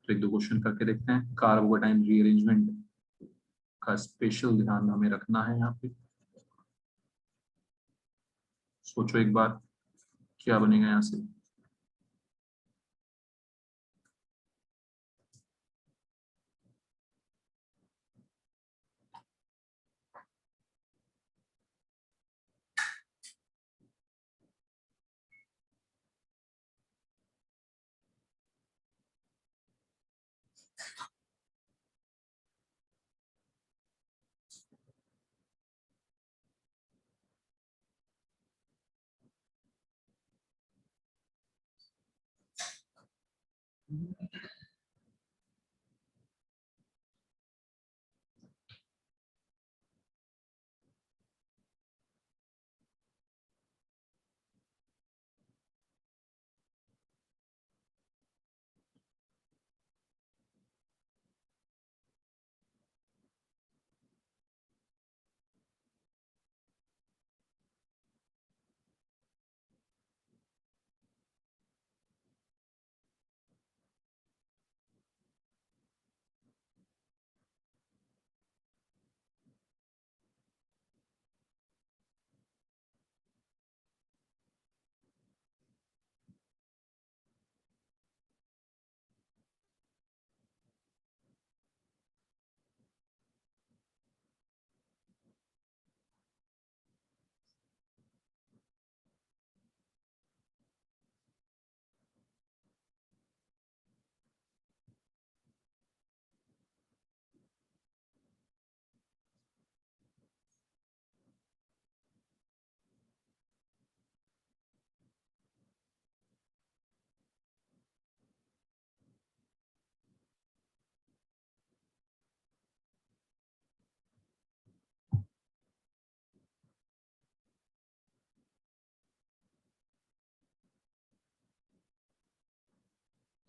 [SPEAKER 1] तो 1-2 क्वेश्चन करके देखते हैं। कार्बोकेटाइन रीअरेंजमेंट का स्पेशल ध्यान हमें रखना है यहाँ पे। सोचो एक बार क्या बनेगा यहाँ से।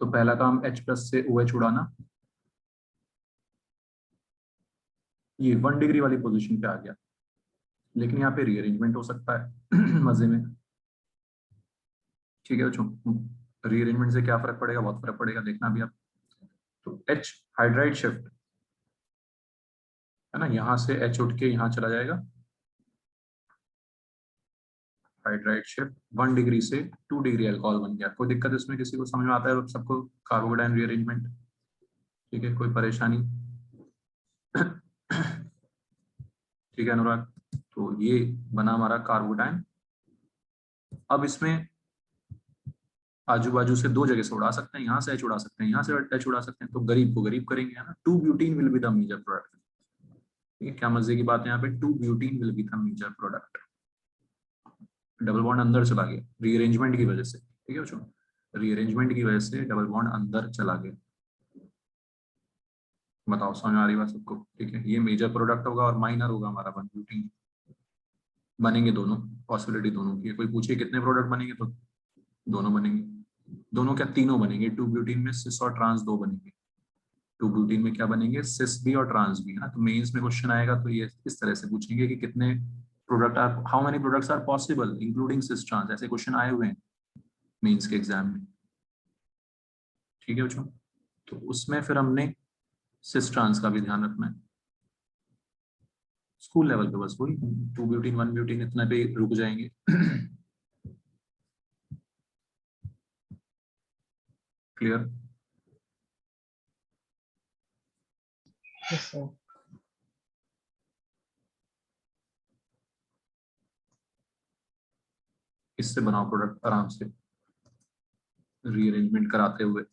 [SPEAKER 1] तो पहला काम H+ से OH उड़ाना, ये 1 डिग्री वाली पोजीशन पे आ गया। लेकिन यहाँ पे रीअरेंजमेंट हो सकता है मजे में। ठीक है बच्चों, रीअरेंजमेंट से क्या फर्क पड़ेगा? बहुत फर्क पड़ेगा, देखना भी आप। तो H हाइड्राइड शिफ्ट है ना, यहाँ से H उठ के यहाँ चला जाएगा। हाइड्राइड शिफ्ट 1 डिग्री से 2 डिग्री अल्कोहल बन गया। कोई दिक्कत इसमें किसी को समझ में आता है सबको? कार्बोकेटाइन रीअरेंजमेंट, ठीक है, कोई परेशानी? ठीक है अनुराग, तो ये बना हमारा कार्बोकेटाइन। अब इसमें आजू बाजू से 2 जगह से उड़ा सकते हैं, यहाँ से H उड़ा सकते हैं, यहाँ से H उड़ा सकते हैं। तो गरीब को गरीब करेंगे, है ना। 2 butene will be the major product. ठीक है, क्या मजे की बात है यहाँ पे, 2 butene will be the major product. Double bond अंदर चला गया रीअरेंजमेंट की वजह से। ठीक है बच्चों, रीअरेंजमेंट की वजह से डबल बॉन्ड अंदर चला गया। बताओ समझ में आ रही बात सबको? ठीक है, ये मेजर प्रोडक्ट होगा और माइनर होगा हमारा 1 ब्यूटीन। बनेंगे दोनों, पॉसिबिलिटी दोनों की है। कोई पूछे कितने प्रोडक्ट बनेंगे, तो दोनों बनेंगे। दोनों क्या, तीनों बनेंगे। 2 ब्यूटीन में सिस और ट्रांस 2 बनेंगे। 2 ब्यूटीन में क्या बनेंगे? सिस भी और ट्रांस भी, है ना। तो मेंस में क्वेश्चन आएगा तो ये इस तरह से पूछेंगे कि कितने product are, how many products are possible including cis trans. ऐसे क्वेश्चन आए हुए हैं मेंस के एग्जाम में। ठीक है बच्चों, तो उसमें फिर हमने सिस ट्रांस का भी ध्यान रखना है। स्कूल लेवल पे बस वही 2 ब्यूटीन 1 ब्यूटीन इतना पे रुक जाएंगे। क्लियर?
[SPEAKER 2] Yes, sir.
[SPEAKER 1] इससे बनाओ प्रोडक्ट आराम से, रीअरेंजमेंट कराते हुए।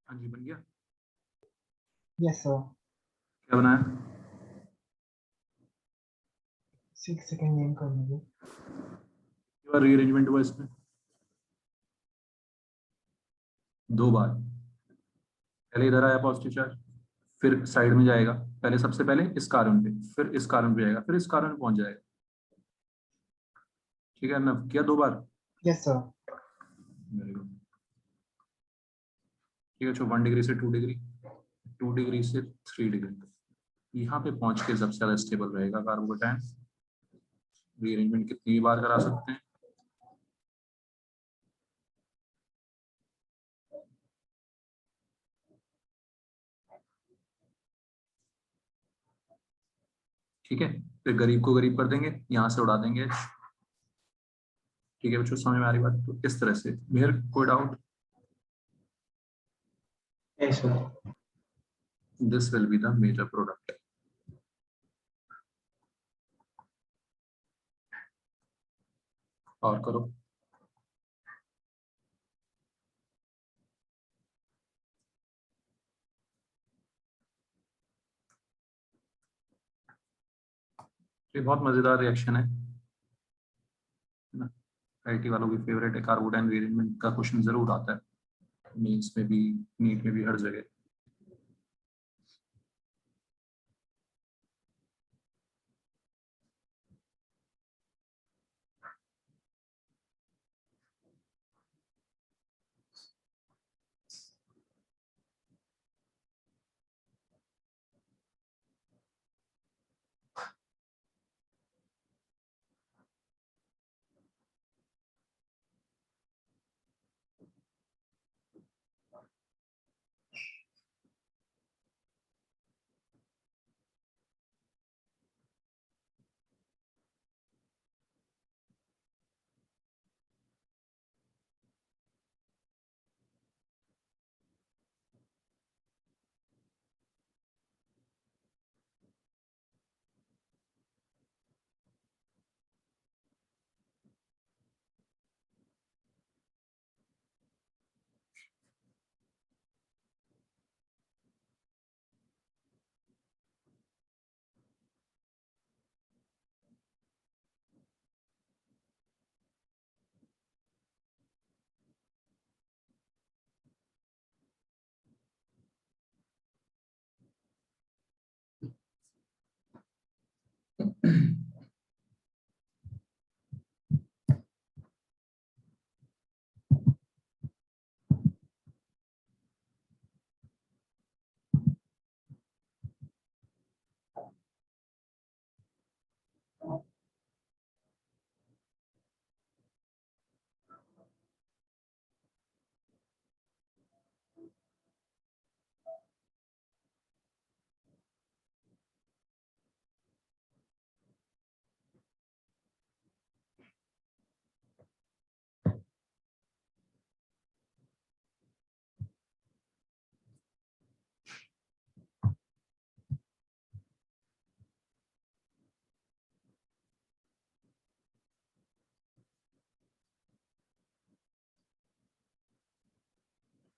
[SPEAKER 1] हाँ जी, बन गया।
[SPEAKER 2] Yes, sir.
[SPEAKER 1] क्या बनाया?
[SPEAKER 2] 6 second name कर लीजिए.
[SPEAKER 1] रीअरेंजमेंट हुआ इसमें 2 बार। पहले इधर आया पॉजिटिव चार्ज, फिर साइड में जाएगा, पहले सबसे पहले इस कार्बन पे, फिर इस कार्बन पे जाएगा, फिर इस कार्बन पे पहुंच जाएगा। ठीक है ना? किया 2 बार।
[SPEAKER 2] Yes, sir.
[SPEAKER 1] Very good. ठीक है, 1 डिग्री से 2 डिग्री, 2 डिग्री से 3 डिग्री, यहाँ पे पहुंच के सबसे ज्यादा स्टेबल रहेगा कार्बोकेटायन। रीअरेंजमेंट कितनी भी बार करा सकते हैं। ठीक है, फिर गरीब को गरीब कर देंगे, यहाँ से उड़ा देंगे। ठीक है बच्चों, समझ में आ रही बात? तो इस तरह से। मेहर, कोई doubt?
[SPEAKER 4] Yes, sir.
[SPEAKER 1] This will be the major product. और करो। ये बहुत मजेदार रिएक्शन है ना, आईटी वालों की फेवरेट है। कार्बोडाइन रीअरेंजमेंट का क्वेश्चन जरूर आता है मेंस में भी, नीट में भी, हर जगह।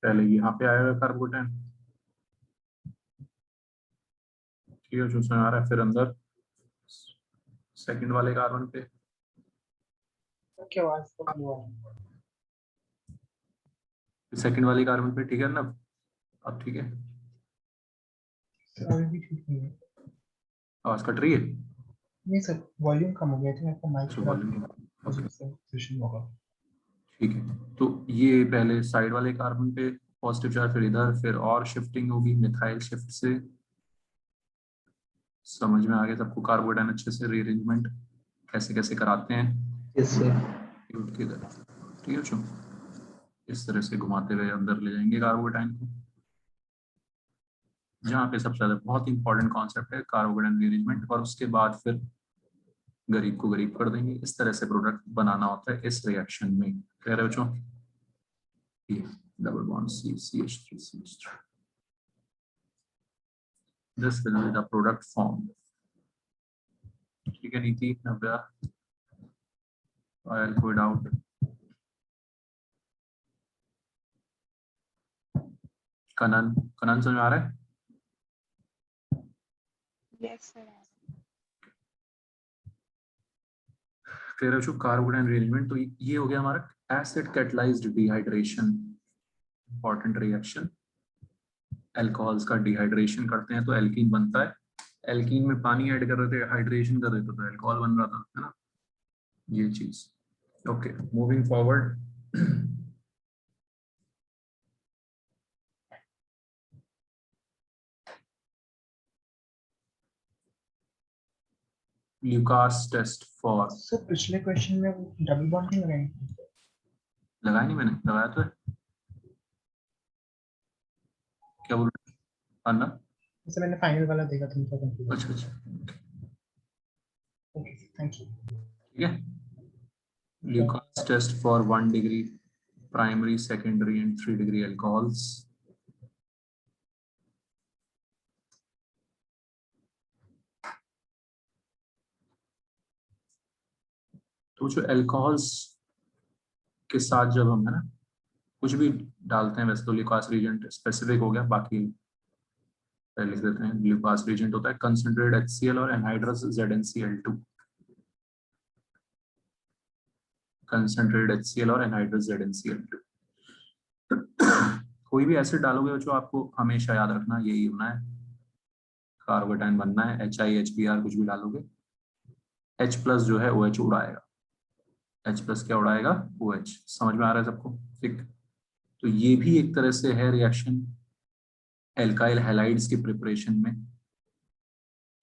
[SPEAKER 1] पहले यहाँ पे आएगा कार्बोडाइन, ठीक है, जो आ रहा है, फिर अंदर सेकंड वाले कार्बन पे,
[SPEAKER 2] क्या आवाज तो नहीं आ रही।
[SPEAKER 1] सेकंड वाले कार्बन पे, ठीक है ना? अब ठीक है,
[SPEAKER 2] अभी भी ठीक नहीं है।
[SPEAKER 1] आवाज कट रही है?
[SPEAKER 2] नहीं सर, वॉल्यूम कम हो गया था, आपका माइक
[SPEAKER 1] अच्छा,
[SPEAKER 2] थोड़ा
[SPEAKER 1] वॉल्यूम, ओके,
[SPEAKER 2] सेशन होगा।
[SPEAKER 1] ठीक है। तो ये पहले साइड वाले कार्बन पे पॉजिटिव चार्ज, फिर इधर, फिर और शिफ्टिंग होगी मिथाइल शिफ्ट से। समझ में आ गया सबको कार्बोडाइन अच्छे से रीअरेंजमेंट कैसे कैसे कराते हैं
[SPEAKER 4] यस सर।
[SPEAKER 1] ट्यूब की तरह, ठीक है? चलो इस तरह से घुमाते हुए अंदर ले जाएंगे कार्बोडाइन को, जहाँ पे सबसे ज्यादा बहुत इंपॉर्टेंट कॉन्सेप्ट है कार्बोडाइन रीअरेंजमेंट, और उसके बाद फिर गरीब को गरीब कर देंगे। इस तरह से प्रोडक्ट बनाना होता है इस रिएक्शन में, कह रहे बच्चों? ये double bond CH3CH3, this will be the product formed, ठीक है नीति? नव्या, I'll put out Kanan, Kanan समझ में आ रहा है?
[SPEAKER 5] Yes, sir.
[SPEAKER 1] कह रहे बच्चों कार्बोडाइन रीअरेंजमेंट, तो ये हो गया हमारा acid catalysed dehydration, important reaction. Alcohols का डिहाइड्रेशन करते हैं तो एल्कीन बनता है, एल्कीन में पानी ऐड कर रहे थे, हाइड्रेशन कर रहे थे, तो अल्कोहल बन रहा था, है ना? ये चीज। Okay, moving forward. Lucas test for,
[SPEAKER 2] sir पिछले क्वेश्चन में वो डबल बॉन्ड नहीं लगाएंगे?
[SPEAKER 1] लगाया नहीं मैंने, लगाया तो है। क्या बोल रहे हैं अन्ना?
[SPEAKER 2] जैसे मैंने फाइनल वाला देखा था, उनका कंफ्यूजन।
[SPEAKER 1] अच्छा अच्छा,
[SPEAKER 2] ओके, थैंक यू।
[SPEAKER 1] ठीक है। Lucas test for 1 degree primary, secondary and 3 degree alcohols. तो जो अल्कोहल्स के साथ जब हम, है ना, कुछ भी डालते हैं, वैसे तो ल्यूकास रीजेंट स्पेसिफिक हो गया, बाकी पहले लिख देते हैं, ग्लूकास रिएजेंट होता है कंसंट्रेटेड HCl और एनहाइड्रस ZnCl2, कंसंट्रेटेड HCl और एनहाइड्रस ZnCl2। कोई भी एसिड डालोगे जो आपको हमेशा याद रखना यही होना है, कार्बोकेटाइन बनना है, HI HBr कुछ भी डालोगे, H+ जो है OH उड़ाएगा, H+ क्या उड़ाएगा, OH। समझ में आ रहा है सबको? ठीक। तो ये भी एक तरह से है रिएक्शन एल्काइल हैलाइड्स की प्रिपरेशन में,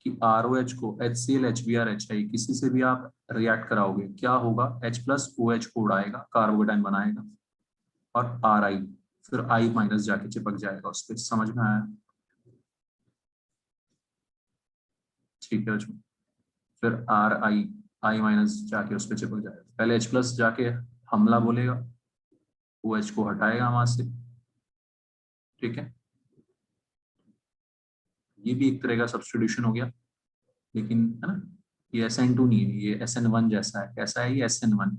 [SPEAKER 1] कि ROH को HCl HBr HI किसी से भी आप रिएक्ट कराओगे, क्या होगा, H+ OH को उड़ाएगा, कार्बोकेटाइन बनाएगा, और RI फिर I- जाके चिपक जाएगा उस पर। समझ में आया? ठीक है बच्चों, फिर I- जाके उस पर चिपक जाएगा। पहले H+ जाके हमला बोलेगा, OH को हटाएगा वहां से। ठीक है, ये भी एक तरह का सब्स्टिट्यूशन हो गया, लेकिन है ना, ये SN2 नहीं है, ये SN1 जैसा है। कैसा है ये? SN1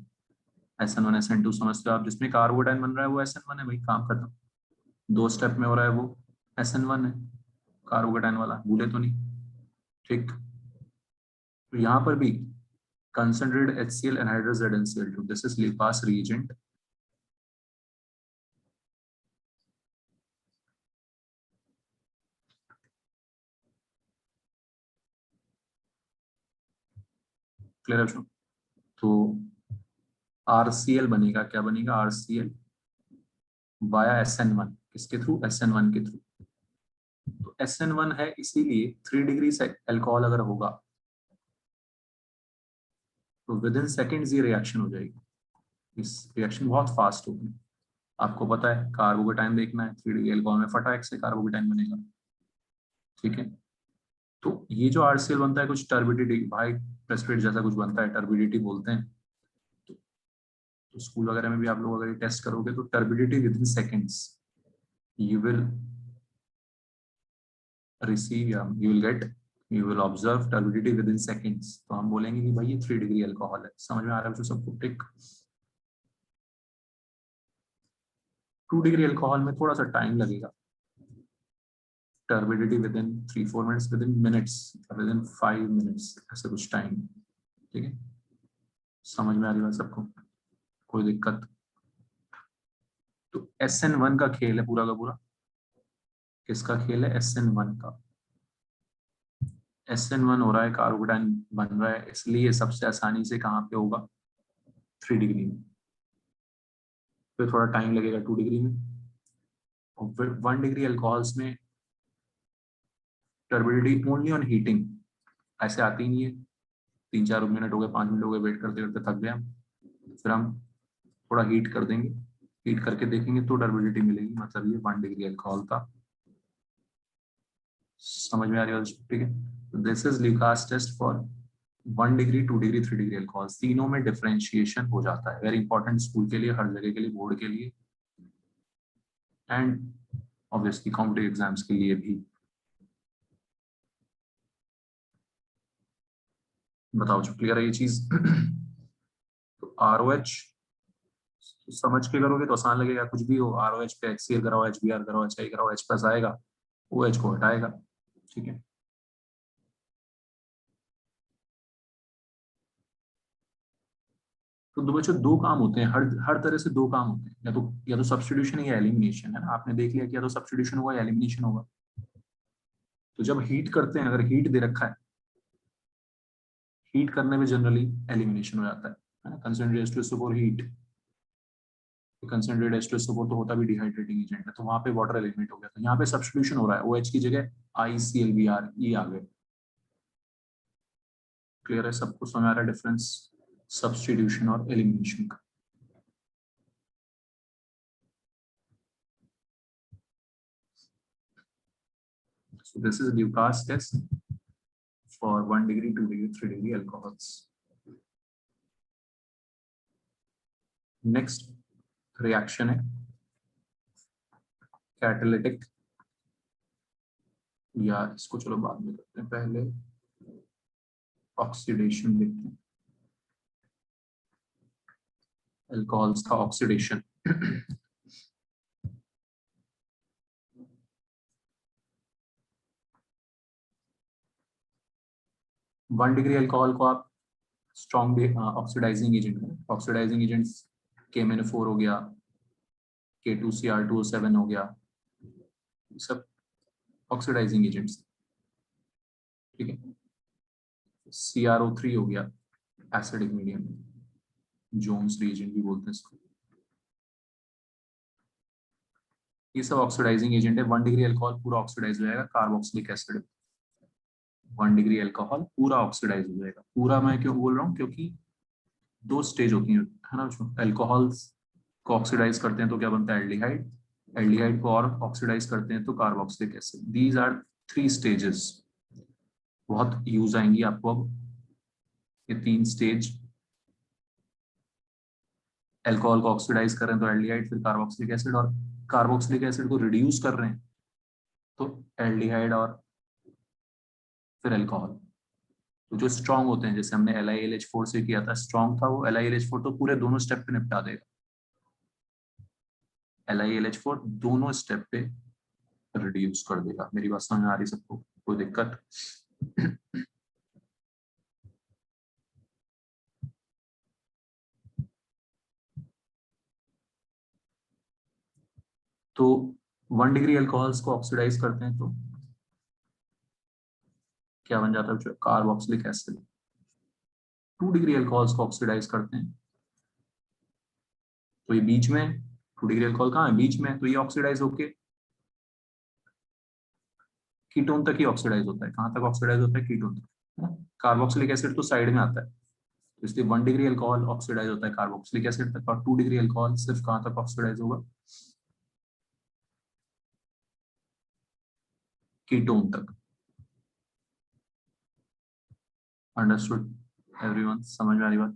[SPEAKER 1] SN2 समझते हो आप, जिसमें कार्बोकेटाइन बन रहा है वो SN1 है भाई, काम खत्म। 2 स्टेप में हो रहा है वो SN1 है, कार्बोकेटाइन वाला, भूले तो नहीं? ठीक, तो यहाँ पर भी concentrated HCl anhydrous ZnCl2, this is Liebhaus reagent। Clear है? तो RCl बनेगा, क्या बनेगा, RCl वाया SN1, किसके थ्रू, SN1 के थ्रू। तो SN1 है, इसीलिए 3 डिग्री से अल्कोहल अगर होगा तो विद इन सेकेंड्स ये रिएक्शन हो जाएगी। इस रिएक्शन बहुत फास्ट होगी। आपको पता है कार्बोकेटाइन देखना है, 3 डिग्री अल्कोहल में फटाक से कार्बोकेटाइन बनेगा। ठीक है, तो ये जो RCl बनता है कुछ टर्बिडिटी, भाई प्रेसिपिटेट जैसा कुछ बनता है, टर्बिडिटी बोलते हैं। तो स्कूल वगैरह में भी आप लोग अगर टेस्ट करोगे तो turbidity with in seconds you will receive, या you will observe turbidity within seconds। तो हम बोलेंगे कि भाई ये 3 डिग्री अल्कोहल है। समझ में आ रहा है सबको? टिक। 2 डिग्री अल्कोहल में थोड़ा सा टाइम लगेगा, turbidity with in 3-4 minutes, with in minutes, with in 5 minutes, ऐसा कुछ टाइम। ठीक है, समझ में आ रही है सबको? कोई दिक्कत? तो SN1 का खेल है पूरा का पूरा। किसका खेल है? SN1 का। SN1 हो रहा है, कार्बोकेटाइन बन रहा है, इसलिए सबसे आसानी से कहाँ पे होगा, 3 डिग्री में। फिर थोड़ा टाइम लगेगा 2 डिग्री में, और फिर 1 डिग्री अल्कोहल्स में टर्बिडिटी ओनली ऑन हीटिंग ऐसे आती नहीं है। 3-4 मिनट हो गए, 5 मिनट हो गए, वेट करते करते थक गए हम, फिर हम थोड़ा हीट कर देंगे, हीट करके देखेंगे तो टर्बिडिटी मिलेगी, मतलब ये 1 डिग्री अल्कोहल था। समझ में आ रही है? ठीक है, this is Lucas test for 1 degree, 2 degree, 3 degree alcohol. तीनों में डिफरेंशिएशन हो जाता है, वेरी इंपॉर्टेंट स्कूल के लिए, हर जगह के लिए, बोर्ड के लिए, एंड ऑब्वियसली कॉम्पिटिटिव एग्जाम्स के लिए भी। बताओ जो क्लियर है ये चीज? तो ROH समझ के करोगे तो आसान लगेगा, कुछ भी हो, ROH पे HCl कराओ, HBr कराओ, HI कराओ, H+ आएगा, OH को हटाएगा। ठीक है, तो दो बच्चों, 2 काम होते हैं, हर तरह से 2 काम होते हैं, या तो सब्स्टिट्यूशन या एलिमिनेशन, है ना? आपने देख लिया कि या तो सब्स्टिट्यूशन होगा या एलिमिनेशन होगा। तो जब हीट करते हैं, अगर हीट दे रखा है, हीट करने में जनरली एलिमिनेशन हो जाता है ना? Concentrated H2SO4 heat, concentrated H2SO4 तो होता भी डिहाइड्रेटिंग एजेंट है, तो वहां पे वाटर एलिमिनेट हो गया, तो यहाँ पे सब्स्टिट्यूशन हो रहा है, OH की जगह ICl ये आ गए। क्लियर है सबको? समझ आ रहा है डिफरेंस सब्स्टिट्यूशन और एलिमिनेशन का? So this is Lucas test for 1 degree, 2 degree, 3 degree alcohols. Next reaction है कैटालिटिक, या इसको चलो बाद में करते हैं, पहले ऑक्सीडेशन देखते हैं, अल्कोहल्स का ऑक्सीडेशन। 1 डिग्री अल्कोहल को आप strong oxidizing agent, oxidizing agents KMnO4 हो गया, K2Cr2O7 हो गया, ये सब ऑक्सीडाइजिंग एजेंट्स, ठीक है। CrO3 हो गया, एसिडिक मीडियम, जोन्स रिएजेंट भी बोलते हैं इसको, ये सब ऑक्सीडाइजिंग एजेंट है। 1 डिग्री अल्कोहल पूरा ऑक्सीडाइज हो जाएगा कार्बोक्सिलिक एसिड। 1 डिग्री अल्कोहल पूरा ऑक्सीडाइज हो जाएगा। पूरा मैं क्यों बोल रहा हूँ, क्योंकि 2 स्टेज होती है ना उसमें। अल्कोहल्स को ऑक्सीडाइज करते हैं तो क्या बनता है, एल्डिहाइड। एल्डिहाइड को और ऑक्सीडाइज करते हैं तो carboxylic acid. These are 3 stages, बहुत यूज आएंगी आपको अब ये 3 स्टेज। अल्कोहल को ऑक्सीडाइज कर रहे हैं तो एल्डिहाइड, फिर कार्बोक्सिलिक एसिड, और कार्बोक्सिलिक एसिड को रिड्यूस कर रहे हैं तो एल्डिहाइड और फिर अल्कोहल। तो जो स्ट्रॉन्ग होते हैं, जैसे हमने LiLH4 से किया था, स्ट्रॉन्ग था वो LiLH4, तो पूरे दोनों स्टेप पे निपटा देगा। LiLH4 दोनों स्टेप पे रिड्यूस कर देगा। मेरी बात समझ में आ रही सबको, कोई दिक्कत? तो 1 डिग्री अल्कोहल्स को ऑक्सीडाइज करते हैं तो क्या बन जाता है, कार्बोक्सिलिक एसिड। 2 डिग्री अल्कोहल्स को ऑक्सीडाइज करते हैं तो ये बीच में, 2 डिग्री अल्कोहल कहाँ है, बीच में, तो ये ऑक्सीडाइज होके कीटोन तक ही ऑक्सीडाइज होता है। कहाँ तक ऑक्सीडाइज होता है, कीटोन तक। कार्बोक्सिलिक एसिड तो साइड में आता है, तो इसलिए 1 डिग्री अल्कोहल ऑक्सीडाइज होता है कार्बोक्सिलिक एसिड तक, और 2 डिग्री अल्कोहल सिर्फ कहाँ तक ऑक्सीडाइज होगा, कीटोन तक। अंडरस्टूड एवरीवन, समझ में आ रही बात?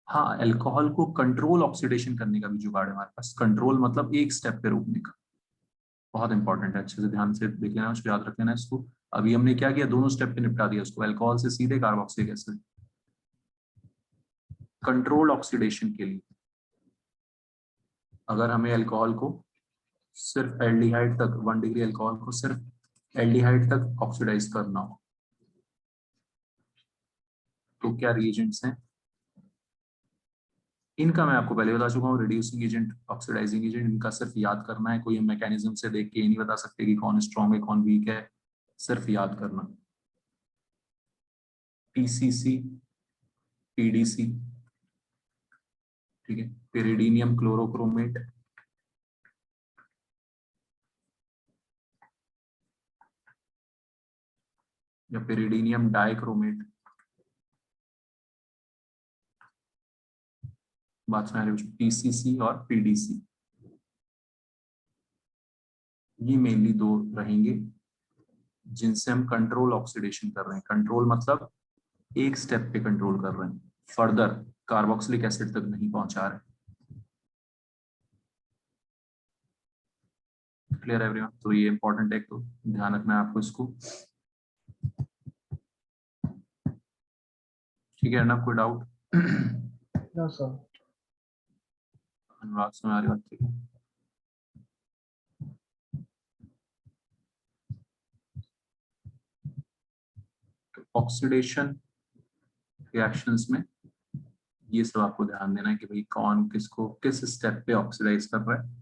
[SPEAKER 1] हाँ, अल्कोहल को कंट्रोल ऑक्सीडेशन करने का भी जुगाड़ है हमारे पास। कंट्रोल मतलब एक स्टेप पे रोकने का, बहुत इंपॉर्टेंट है। अच्छे से ध्यान से देख लेना, उसको याद रख लेना इसको। अभी हमने क्या किया, दोनों स्टेप पे निपटा दिया उसको, अल्कोहल से सीधे कार्बोक्सिलिक एसिड। कंट्रोल ऑक्सीडेशन के लिए अगर हमें अल्कोहल को सिर्फ एल्डिहाइड तक, 1 डिग्री अल्कोहल को सिर्फ एल्डिहाइड तक ऑक्सीडाइज करना हो तो क्या रिएजेंट्स हैं, इनका मैं आपको पहले बता चुका हूँ। रिड्यूसिंग एजेंट, ऑक्सीडाइजिंग एजेंट, इनका सिर्फ याद करना है। कोई हम मैकेनिज्म से देख के ये नहीं बता सकते कि कौन स्ट्रॉन्ग है कौन वीक है, सिर्फ याद करना। PCC, PDC, ठीक है, पेरिडीनियम क्लोरोक्रोमेट, या पेरिडीनियम डाइक्रोमेट। बात सुना रहे, PCC और PDC, ये मेनली 2 रहेंगे जिनसे हम कंट्रोल ऑक्सीडेशन कर रहे हैं। कंट्रोल मतलब एक स्टेप पे कंट्रोल कर रहे हैं, फर्दर कार्बोक्सिलिक एसिड तक नहीं पहुंचा रहे। Clear everyone? तो ये इंपॉर्टेंट है, तो ध्यान रखना है आपको इसको, ठीक है ना? कोई डाउट?
[SPEAKER 2] No sir.
[SPEAKER 1] अनुराग समझ आ रही बात? ठीक है। तो ऑक्सीडेशन रिएक्शंस में ये सब आपको ध्यान देना है कि भाई कौन किसको किस स्टेप पे ऑक्सीडाइज कर रहा है।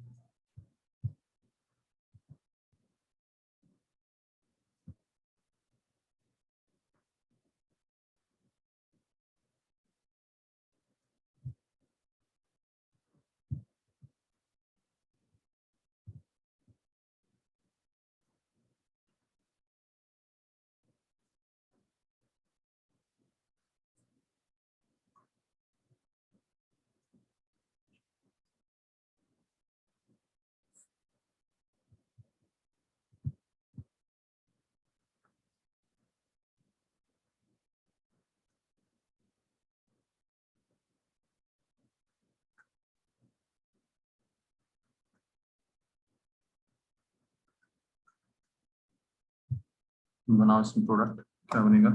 [SPEAKER 1] बनाओ इसमें प्रोडक्ट, क्या बनेगा?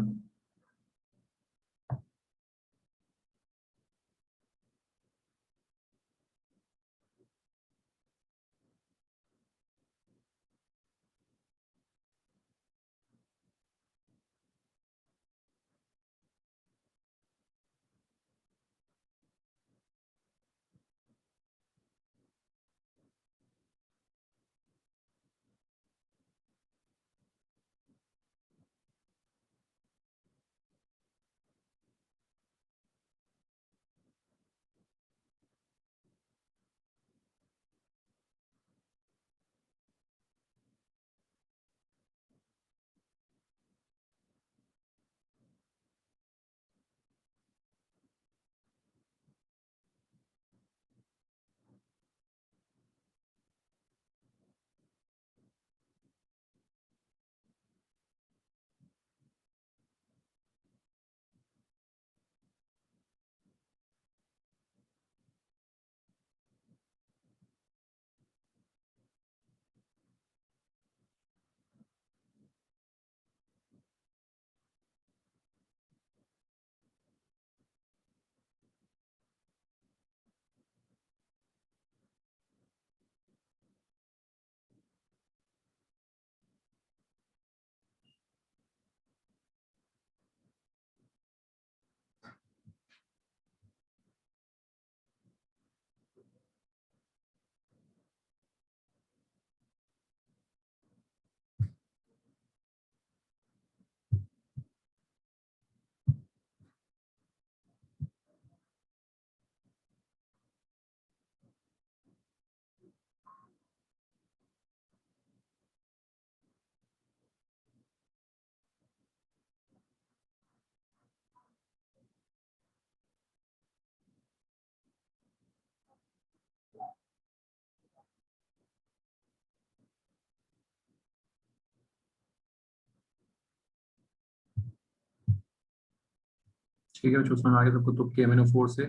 [SPEAKER 1] ठीक है बच्चों, समझ में आ गया सबको। तो KMnO4 से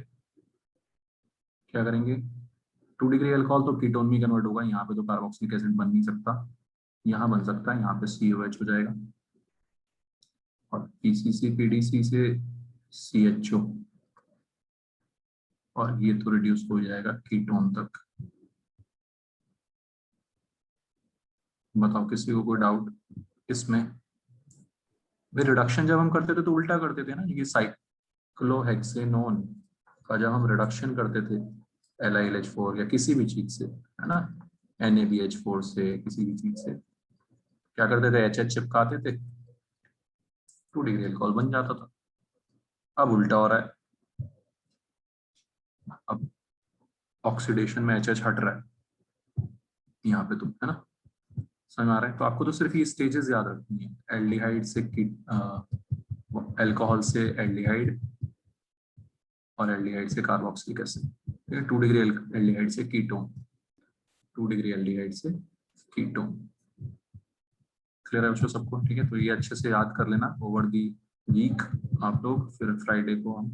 [SPEAKER 1] क्या करेंगे, 2 डिग्री अल्कोहल तो कीटोन में कन्वर्ट होगा, यहाँ पे तो कार्बोक्सिलिक एसिड बन नहीं सकता, यहाँ बन सकता है, यहाँ पे COH हो जाएगा, और PCC-PDC से CHO, और ये तो रिड्यूस हो जाएगा कीटोन तक। बताओ किसी को कोई डाउट इसमें? वे रिडक्शन जब हम करते थे तो उल्टा करते थे ना, ये साइक्लोहेक्सेनोन का जब हम रिडक्शन करते थे LiLH4 या किसी भी चीज से, है ना, NaBH4 से, किसी भी चीज से, क्या करते थे, HH चिपकाते थे, 2 डिग्री अल्कोहल बन जाता था। अब उल्टा हो रहा है, अब ऑक्सीडेशन में HH हट रहा है यहाँ पे, तो है ना, समझ में आ रहा है। तो आपको तो सिर्फ ये स्टेजेस याद रखनी है, एल्डिहाइड से अल्कोहल से एल्डिहाइड, और एल्डिहाइड से कार्बोक्सिलिक एसिड, ठीक है, 2 डिग्री एल्डिहाइड से कीटोन, 2 डिग्री एल्डिहाइड से कीटोन। क्लियर है बच्चों सबको? ठीक है, तो ये अच्छे से याद कर लेना ओवर दी वीक आप लोग, फिर फ्राइडे को हम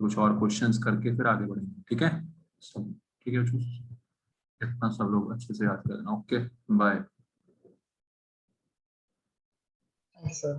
[SPEAKER 1] कुछ और क्वेश्चंस करके फिर आगे बढ़ेंगे, ठीक है सब? ठीक है बच्चों, इतना सब लोग अच्छे से याद कर लेना। Okay, bye.
[SPEAKER 2] Thanks, sir.